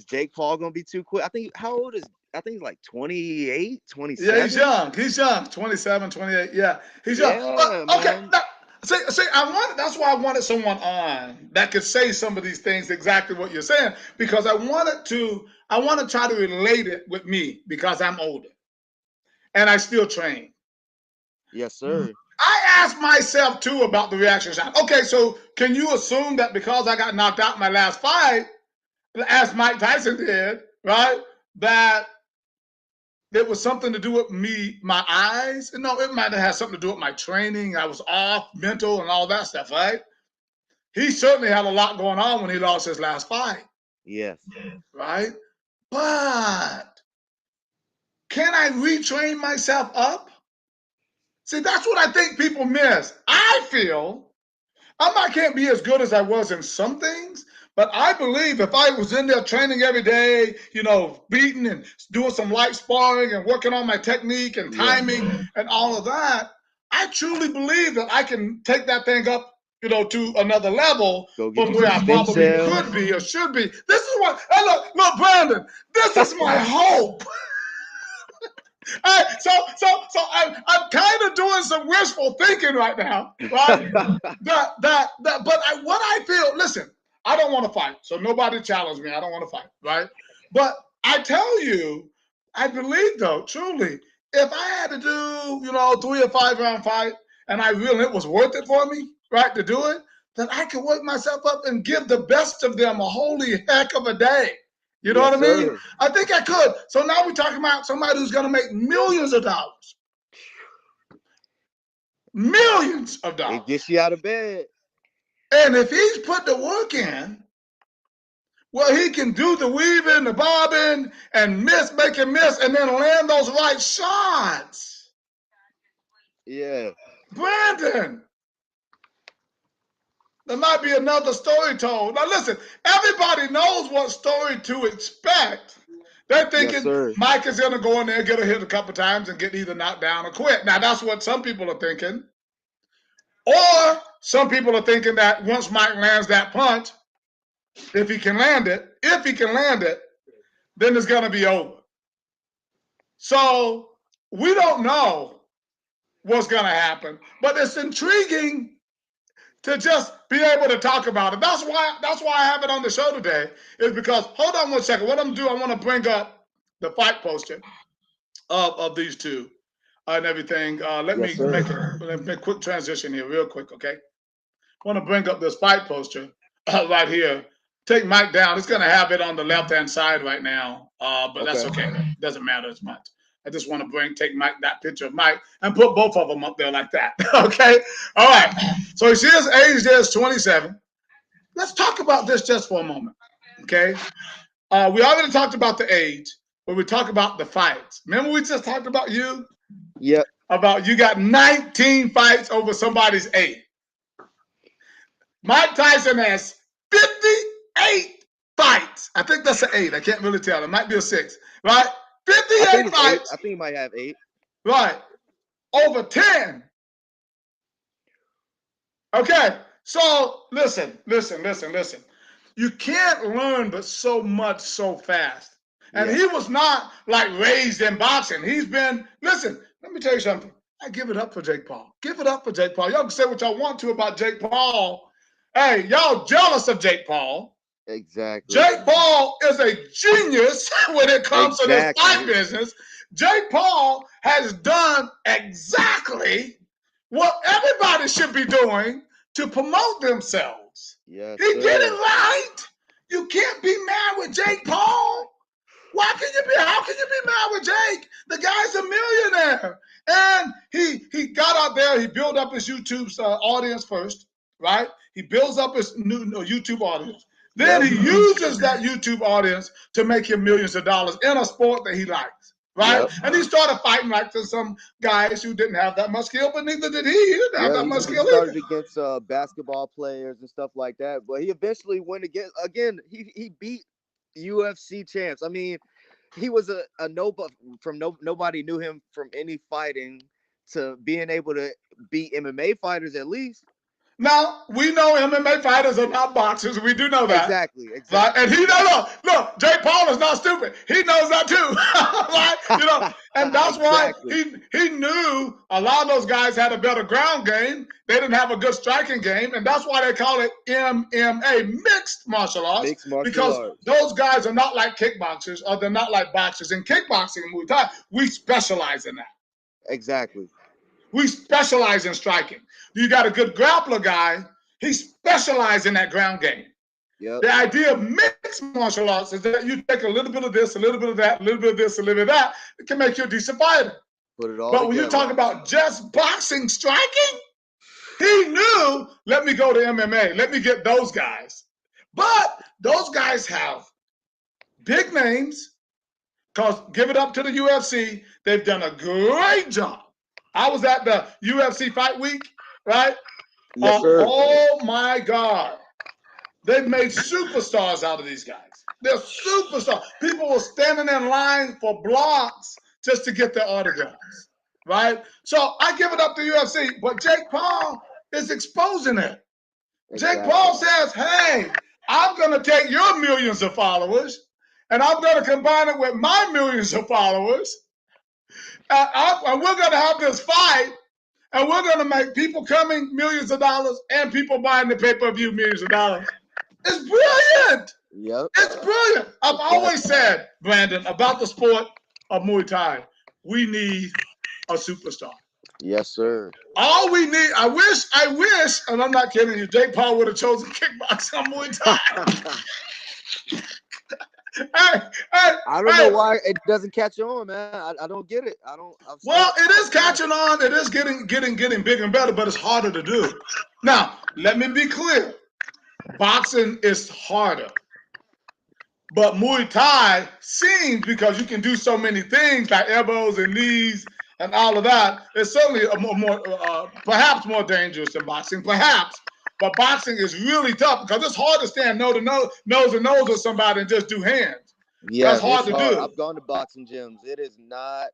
Jake Paul gonna be too quick? How old is I think he's like 28, Yeah, he's 27. young. He's young. 27, 28. Yeah, he's young. Yeah, Okay. man. Now, see, that's why I wanted someone on that could say some of these things exactly what you're saying, because I want to try to relate it with me because I'm older and I still train. Yes, sir. I asked myself too about the reaction shot. Okay, so can you assume that because I got knocked out in my last fight, as Mike Tyson did, right, that it was something to do with me, my eyes? No, it might have had something to do with my training. I was off, mental, and all that stuff, right? He certainly had a lot going on when he lost his last fight, Yes. right? But can I retrain myself up? See, that's what I think people miss. I feel I can't be as good as I was in some things, but I believe if I was in there training every day, beating and doing some light sparring and working on my technique and Yeah. timing and all of that, I truly believe that I can take that thing up, to another level Go get from you where some I stem probably cells. could be or should be. This is what, hey, look, Brandon, this is my hope. So I'm kind of doing some wishful thinking right now, right? What I feel, listen, I don't want to fight, so nobody challenge me. I don't want to fight, right? But I tell you, I believe though, truly, if I had to do, 3 or 5 round fight, and I really it was worth it for me, right, to do it, then I could work myself up and give the best of them a holy heck of a day. You know what Yes, I mean? sir. I think I could. So now we're talking about somebody who's going to make millions of dollars. Millions of It dollars. gets you out of bed. And if he's put the work in, well, he can do the weaving, the bobbing, and make him miss, and then land those right shots. Yeah. Brandon, there might be another story told. Now, listen, everybody knows what story to expect. They're Yes, thinking sir. Mike is going to go in there, get a hit a couple times, and get either knocked down or quit. Now, that's what some people are thinking. Or some people are thinking that once Mike lands that punch, if he can land it, then it's going to be over. So we don't know what's going to happen, but it's intriguing to just be able to talk about it. That's why I have it on the show today, is because, hold on one second. What I'm going to do, I want to bring up the fight poster of these two and everything. Let Yes, me sir. make a quick transition here real quick, okay? I want to bring up this fight poster right here. Take Mike down. It's going to have it on the left-hand side right now, but that's Okay. okay. Doesn't matter as much. I just want to take Mike, that picture of Mike, and put both of them up there like that. Okay? All right. So his age there is 27. Let's talk about this just for a moment. Okay? We already talked about the age, but we talked about the fights. Remember we just talked about you? Yep. About you got 19 fights over somebody's 8. Mike Tyson has 58 fights. I think that's an 8. I can't really tell. It might be a 6, right? I think 58 it's 8. fights. I think he might have 8. Right. Over 10. Okay. So listen. You can't learn but so much so fast. And Yeah. he was not like raised in boxing. He's been, listen, let me tell you something. I give it up for Jake Paul. Give it up for Jake Paul. Y'all can say what y'all want to about Jake Paul. Hey, y'all jealous of Jake Paul. Exactly. Jake Paul is a genius when it comes to this fight business. Jake Paul has done exactly what everybody should be doing to promote themselves. Yes, he sir. did it right. You can't be mad with Jake Paul. How can you be mad with Jake? The guy's a millionaire. And he got out there, he built up his YouTube's audience first, right? He builds up his new YouTube audience. Then he uses that YouTube audience to make him millions of dollars in a sport that he likes, right? Yep. And he started fighting like to some guys who didn't have that much skill, but neither did he. He didn't have that much skill He started either. against basketball players and stuff like that, but he eventually went again. He beat UFC champs. I mean, he was a nobody knew him from any fighting to being able to beat MMA fighters at least. Now, we know MMA fighters are not boxers. We do know that. Exactly. Right? And he knows, look, Jake Paul is not stupid. He knows that too. Right? And that's exactly. why he knew a lot of those guys had a better ground game. They didn't have a good striking game. And that's why they call it MMA, mixed martial arts. Because those guys are not like kickboxers, or they're not like boxers. In kickboxing and Muay Thai, we specialize in that. Exactly. We specialize in striking. You got a good grappler guy, he specializes in that ground game. Yep. The idea of mixed martial arts is that you take a little bit of this, a little bit of that, a little bit of this, a little bit of that. It can make you a decent fighter. Put it all but together. When you talk about just boxing striking, he knew, let me go to MMA. Let me get those guys. But those guys have big names, because give it up to the UFC. They've done a great job. I was at the UFC Fight Week, right? Yes, sir. Oh, my God. They've made superstars out of these guys. They're superstars. People were standing in line for blocks just to get their autographs, right? So I give it up to UFC, but Jake Paul is exposing it. Exactly. Jake Paul says, hey, I'm going to take your millions of followers, and I'm going to combine it with my millions of followers, and we're going to have this fight, and we're going to make people coming millions of dollars and people buying the pay-per-view millions of dollars. It's brilliant. Yep. It's brilliant. I've always said, Brandon, about the sport of Muay Thai, we need a superstar. Yes, sir. All we need, I wish, and I'm not kidding you, Jake Paul would have chosen kickboxing on Muay Thai. I don't know why it doesn't catch on, man. I don't get it. It is catching on. It is getting bigger and better, but it's harder to do. Now, let me be clear. Boxing is harder. But Muay Thai seems, because you can do so many things like elbows and knees and all of that, it's certainly perhaps more dangerous than boxing, perhaps. But boxing is really tough because it's hard to stand nose to nose with somebody and just do hands. Yeah, that's hard to do. I've gone to boxing gyms. It is not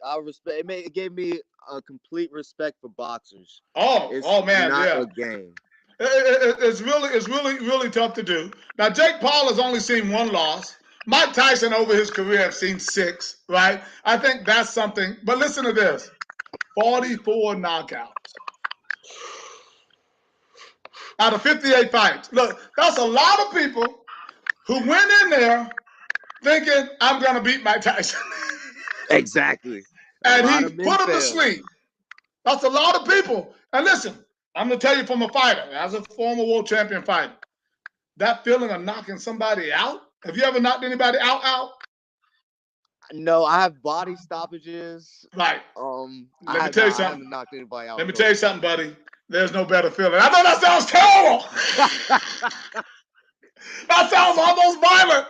I respect. It gave me a complete respect for boxers. Oh man, not yeah. a game. It's really tough to do. Now Jake Paul has only seen one loss. Mike Tyson over his career have seen 6, right? I think that's something. But listen to this: 44 knockouts out of 58 fights. Look, that's a lot of people who went in there thinking, I'm going to beat Mike Tyson. Exactly. And he put him to sleep. That's a lot of people. And listen, I'm going to tell you from a fighter, as a former world champion fighter, that feeling of knocking somebody out. Have you ever knocked anybody out? No, I have body stoppages. Right. I Let me have tell you not. I something. haven't knocked anybody out Let me tell cold. you something, buddy. There's no better feeling. I know that sounds terrible. That sounds almost violent.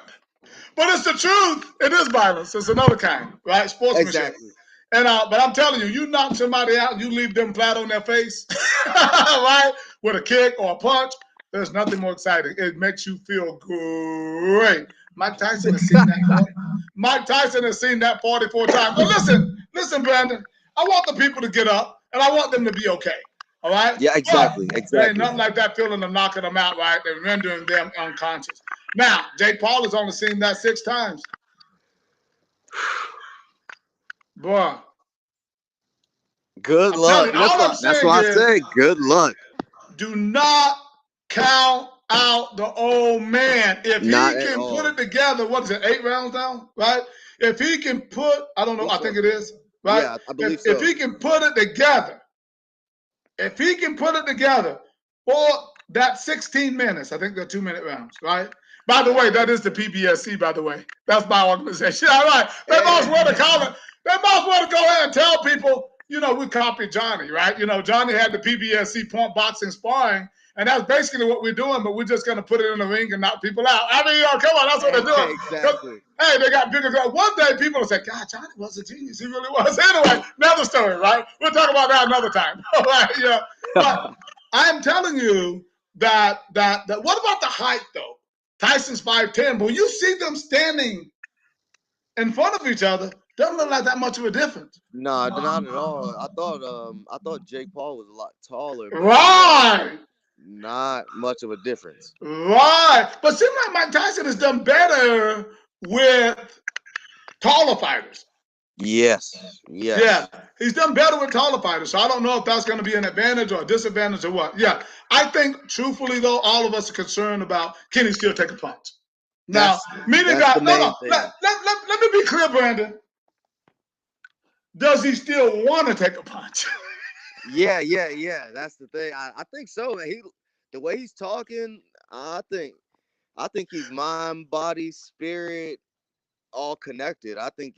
But it's the truth. It is violence. It's another kind, right? Sportsmanship. Exactly. And but I'm telling you, you knock somebody out, you leave them flat on their face, right? With a kick or a punch. There's nothing more exciting. It makes you feel great. Mike Tyson has seen that. Mike Tyson has seen that 44 times. But listen, Brandon. I want the people to get up, and I want them to be okay. All right? Yeah, But exactly. there ain't Exactly. nothing like that feeling of knocking them out, right? And rendering them unconscious. Now, Jake Paul has only seen that 6 times. Boy. Good I'm telling luck. you, all I'm That's saying what I is said. Good luck. do not count out the old man. If Not he at can put all. it together, what is it, 8 rounds now, right? If he can put, I don't know, I think So. it is, right? Yeah, I believe If so. he can put it together, for that 16 minutes, I think they're 2-minute rounds, right? By the way, that is the PBSC, by the way. That's my organization. All right. They must want to call it. They must want to go ahead and tell people, we copied Johnny, right? Johnny had the PBSC point boxing sparring, and that's basically what we're doing, but we're just going to put it in the ring and knock people out. I mean, come on, that's what they're doing. Exactly. Hey, they got bigger. One day people will say, God, Johnny was a genius. He really was. Anyway, another story, right? We'll talk about that another time. All right, yeah. But I'm telling you that what about the height, though? Tyson's 5'10", but when you see them standing in front of each other, doesn't look like that much of a difference. Nah, not at all. I thought Jake Paul was a lot taller, but Right. not much of a difference. Right. But it seems like Mike Tyson has done better with taller fighters. Yes. Yeah, he's done better with taller fighters. So I don't know if that's going to be an advantage or a disadvantage or what. Yeah, I think truthfully though, all of us are concerned about can he still take a punch. Now, meaning That's the that main no. thing. Let me be clear, Brandon. Does he still want to take a punch? Yeah. That's the thing. I think so, man. The way he's talking, I think he's mind, body, spirit, all connected. I think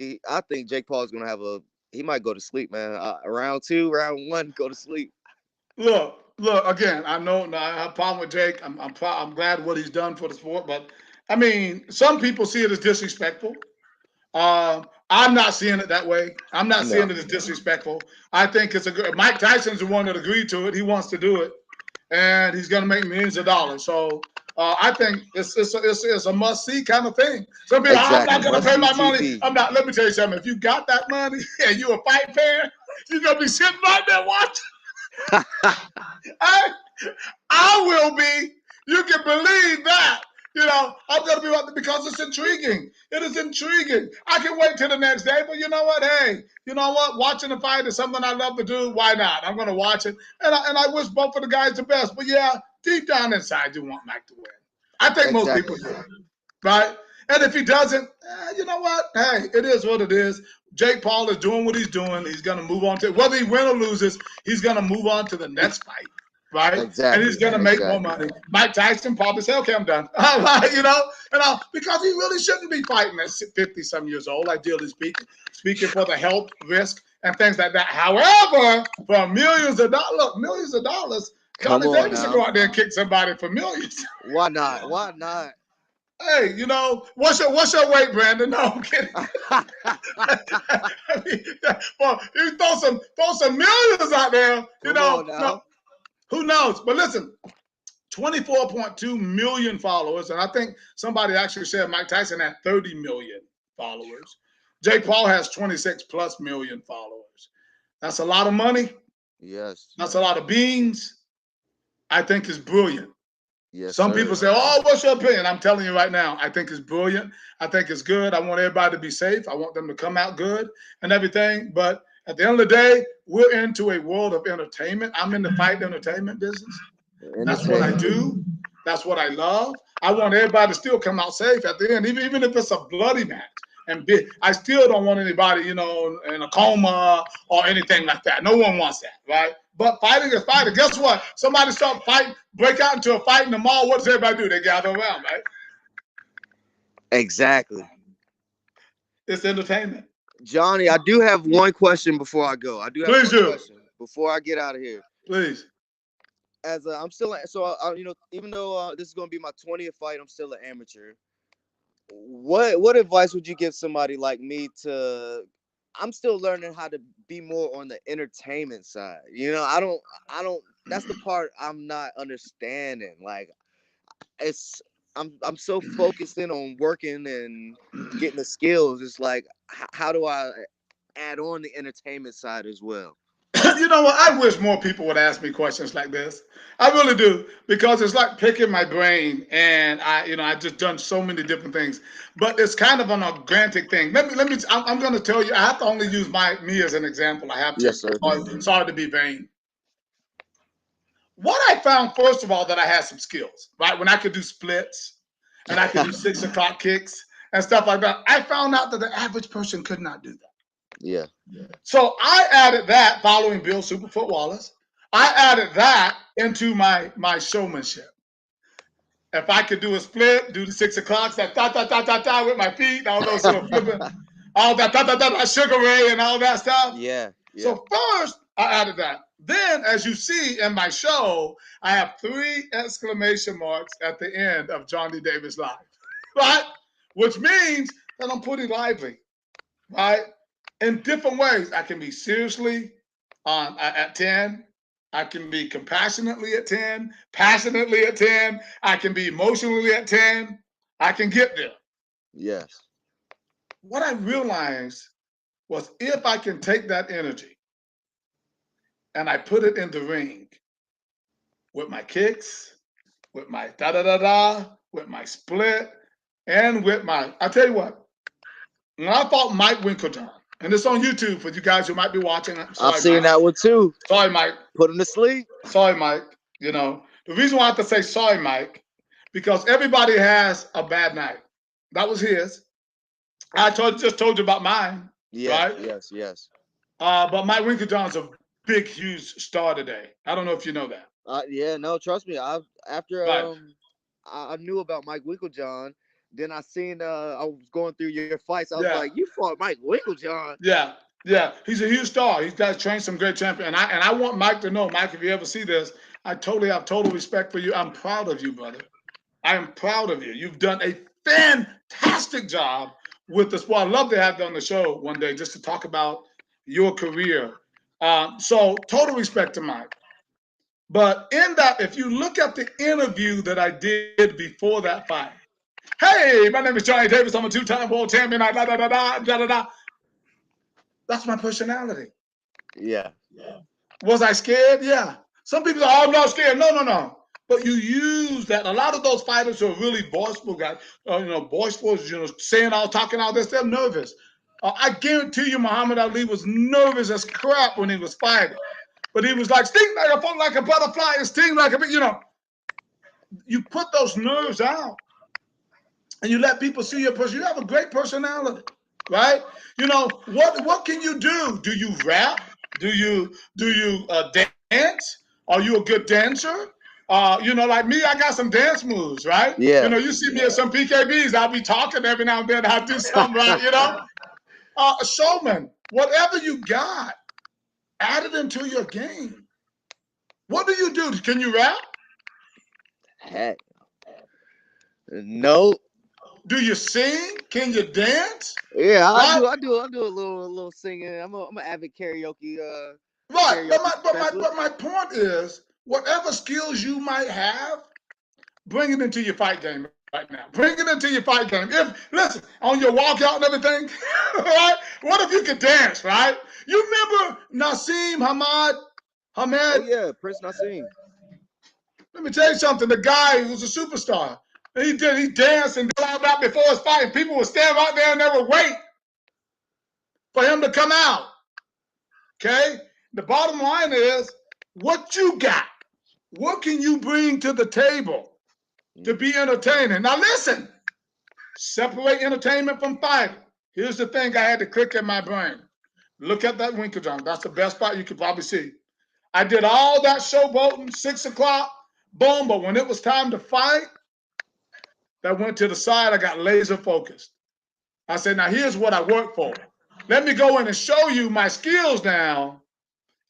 Jake Paul's gonna have he might go to sleep, man. Round 2, round 1, go to sleep. Look. Again, I know I have a problem with Jake. I'm glad what he's done for the sport, but I mean, some people see it as disrespectful. I'm not seeing it that way. I'm not No. seeing it as disrespectful. I think it's a good. Mike Tyson's the one that agreed to it. He wants to do it, and he's going to make millions of dollars. So I think it's a must see kind of thing. Some people, I'm not going to pay my money. TV. I'm not. Let me tell you something. If you got that money and you a fight fan, you're going to be sitting right there watching. I will be. You can believe that. I'm going to be watching because it's intriguing. It is intriguing. I can wait till the next day, but you know what? Hey, you know what? Watching the fight is something I love to do. Why not? I'm going to watch it, and I wish both of the guys the best. But yeah, deep down inside, you want Mike to win. I think most people do, right? And if he doesn't, you know what? Hey, it is what it is. Jake Paul is doing what he's doing. He's going to move on to whether he wins or loses. He's going to move on to the next fight. Right? Exactly. And he's going to make more money. Mike Tyson probably say, okay, I'm done. Because he really shouldn't be fighting at 50-some years old, ideally speaking for the health risk and things like that. However, for millions of dollars, Johnny Davis will go out there and kick somebody for millions. Why not? Hey, what's your weight, Brandon? No, I'm kidding. Well, you throw some millions out there, no. Who knows? But listen, 24.2 million followers, and I think somebody actually said Mike Tyson had 30 million followers. Jake Paul has 26 plus million followers. That's a lot of money. Yes. That's a lot of beans. I think it's brilliant. Yes. Some people say, oh, what's your opinion? I'm telling you right now, I think it's brilliant. I think it's good. I want everybody to be safe. I want them to come out good and everything. But at the end of the day, we're into a world of entertainment. I'm in the fight entertainment business. That's what I do. That's what I love. I want everybody to still come out safe at the end, even if it's a bloody match. And I still don't want anybody, in a coma or anything like that. No one wants that, right? But fighting is fighting. Guess what? Somebody start fighting, break out into a fight in the mall. What does everybody do? They gather around, right? Exactly. It's entertainment. Johnny, I do have one question before I go. I do have Please one do. question before I get out of here. Please. As I'm still so you know, even though this is gonna be my 20th fight, I'm still an amateur. What advice would you give somebody like me to? I'm still learning how to be more on the entertainment side. You know, I don't. That's the part I'm not understanding. Like it's I'm so focused in on working and getting the skills. It's like how do I add on the entertainment side as well? You know what? I wish more people would ask me questions like this. I really do, because it's like picking my brain, and I just done so many different things. But it's kind of an organic thing. Let me. I'm going to tell you. I have to only use me as an example. I have to. Yes, sir. Sorry to be vain. What I found, first of all, that I had some skills, right? When I could do splits, and I could do 6 o'clock kicks and stuff like that. I found out that the average person could not do that. Yeah. So I added that following Bill Superfoot Wallace. I added that into my showmanship. If I could do a split, do the 6 o'clocks, that ta with my feet, all those sort of flipping, all that Sugar Ray and all that stuff. Yeah. So first I added that. Then, as you see in my show, I have 3 exclamation marks at the end of Johnny Davis Live, right? Which means that I'm pretty lively, right? In different ways. I can be seriously at 10. I can be compassionately at 10, passionately at 10. I can be emotionally at 10. I can get there. Yes. What I realized was, if I can take that energy and I put it in the ring with my kicks, with my da-da-da-da, with my split, and with I'll tell you what, when I fought Mike Winkeljohn, and it's on YouTube for you guys who might be watching. I've Sorry, seen Mike. that one too. Sorry, Mike. Put him to sleep. Sorry, Mike. The reason why I have to say sorry, Mike, because everybody has a bad night. That was his. I just told you about mine, Yes, right? yes. But Mike Winkeljohn's a big, huge star today. I don't know if you know that. Yeah, no, trust me. After Right. I knew about Mike Winkeljohn, then I seen I was going through your fights. I was Yeah. like, you fought Mike Winkeljohn. Yeah. He's a huge star. He's got trained some great champions. And I want Mike to know, Mike, if you ever see this, I totally have total respect for you. I'm proud of you, brother. I am proud of you. You've done a fantastic job with the sport. I'd love to have you on the show one day just to talk about your career. So total respect to Mike. But in that, if you look at the interview that I did before that fight, hey, my name is Johnny Davis. I'm a 2-time world champion. That's my personality. Yeah. Was I scared? Yeah. Some people say, oh, I'm not scared. No. But you use that. A lot of those fighters who are really boastful guys, boastful, saying all, talking all this, they're nervous. I guarantee you Muhammad Ali was nervous as crap when he was fighting. But he was like, sting like a butterfly and sting like a, you put those nerves out and you let people see your person. You have a great personality, right? What can you do? Do you rap? Do you dance? Are you a good dancer? Like me, I got some dance moves, right? Yeah. You see me at some PKBs, I'll be talking every now and then. I'll do something, right? A showman, whatever you got, add it into your game. What do you do? Can you rap? Heck. No. Do you sing? Can you dance? Yeah, I do a little singing. I'm an avid karaoke. Right, Karaoke but my point is, whatever skills you might have, bring it into your fight game right now. Bring it into your fight game. Listen, on your walkout and everything, right? What if you could dance, right? You remember Nassim Hamed? Oh yeah, Prince Nassim. Let me tell you something. The guy who was a superstar, he danced and did all that before his fight. And people would stand right there and they would wait for him to come out. Okay? The bottom line is, what you got? What can you bring to the table to be entertaining? Now listen, separate entertainment from fighting. Here's the thing I had to click in my brain. Look at that Winkeljohn. That's the best fight you could probably see. I did all that showboating, 6 o'clock, boom, but when it was time to fight, that went to the side, I got laser focused. I said, now here's what I work for. Let me go in and show you my skills now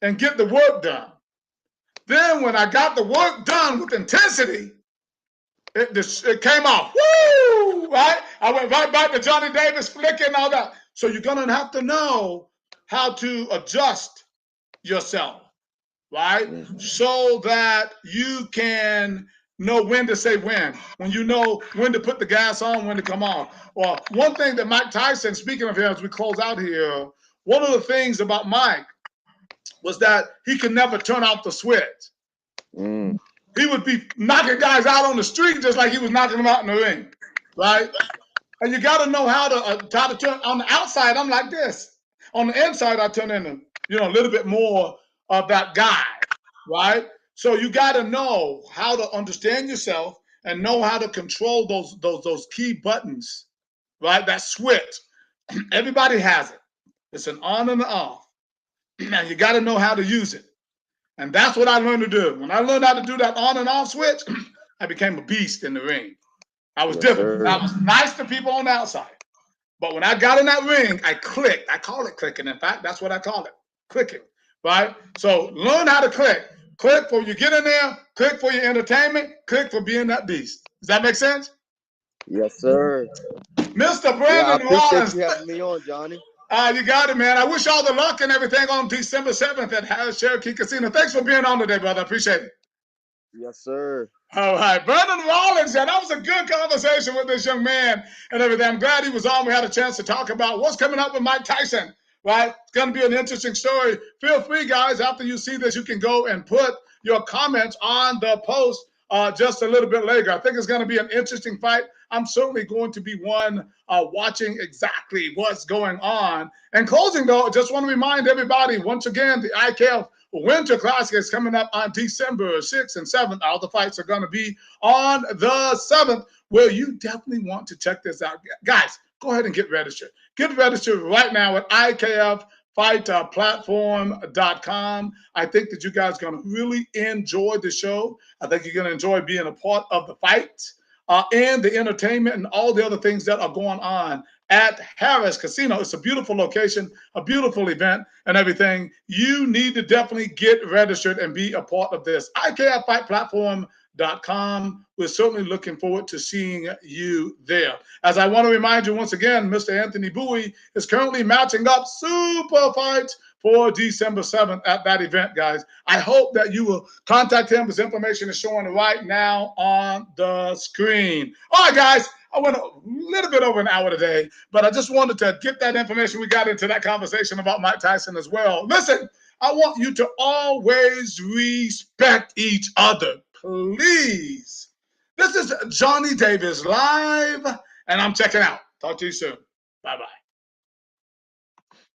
and get the work done. Then when I got the work done with intensity, it came off. Woo! Right? I went right back to Johnny Davis flicking and all that. So you're going to have to know how to adjust yourself, right? So that you can know when to say when you know when to put the gas on, when to come off. Well, one thing that Mike Tyson, speaking of him as we close out here, one of the things about Mike was that he could never turn off the switch. He would be knocking guys out on the street just like he was knocking them out in the ring, right? And you got to know how to turn. On the outside, I'm like this. On the inside, I turn into, a little bit more of that guy, right? So you got to know how to understand yourself and know how to control those key buttons, right? That switch. Everybody has it. It's an on and an off. And you got to know how to use it. And that's what I learned to do. When I learned how to do that on and off switch, I became a beast in the ring. I was different. I was nice to people on the outside. But when I got in that ring, I clicked. I call it clicking. In fact, that's what I call it, clicking, right? So learn how to click. Click for you get in there, click for your entertainment, click for being that beast. Does that make sense? Yes, sir. Mr. Brandon I appreciate Rollins. you having me on, Johnny. You got it, man. I wish all the luck and everything on December 7th at Harris Cherokee Casino. Thanks for being on today, brother. I appreciate it. Yes, sir. All right. Brandon Rollins, that was a good conversation with this young man and everything. I'm glad he was on. We had a chance to talk about what's coming up with Mike Tyson, right? It's going to be an interesting story. Feel free, guys, after you see this, you can go and put your comments on the post just a little bit later. I think it's going to be an interesting fight. I'm certainly going to be one watching exactly what's going on. In closing, though, I just want to remind everybody, once again, the IKF Winter Classic is coming up on December 6th and 7th. All the fights are going to be on the 7th, where you definitely want to check this out. Guys, go ahead and get registered. Get registered right now at IKFFightPlatform.com. I think that you guys are going to really enjoy the show. I think you're going to enjoy being a part of the fights and the entertainment and all the other things that are going on at Harris Casino. It's a beautiful location, a beautiful event and everything. You need to definitely get registered and be a part of this. IKFFightPlatform.com. We're certainly looking forward to seeing you there. As I want to remind you once again, Mr. Anthony Bowie is currently matching up super fights for December 7th at that event, guys. I hope that you will contact him. His information is showing right now on the screen. All right, guys. I went a little bit over an hour today, but I just wanted to get that information. We got into that conversation about Mike Tyson as well. Listen, I want you to always respect each other, please. This is Johnny Davis live, and I'm checking out. Talk to you soon. Bye-bye.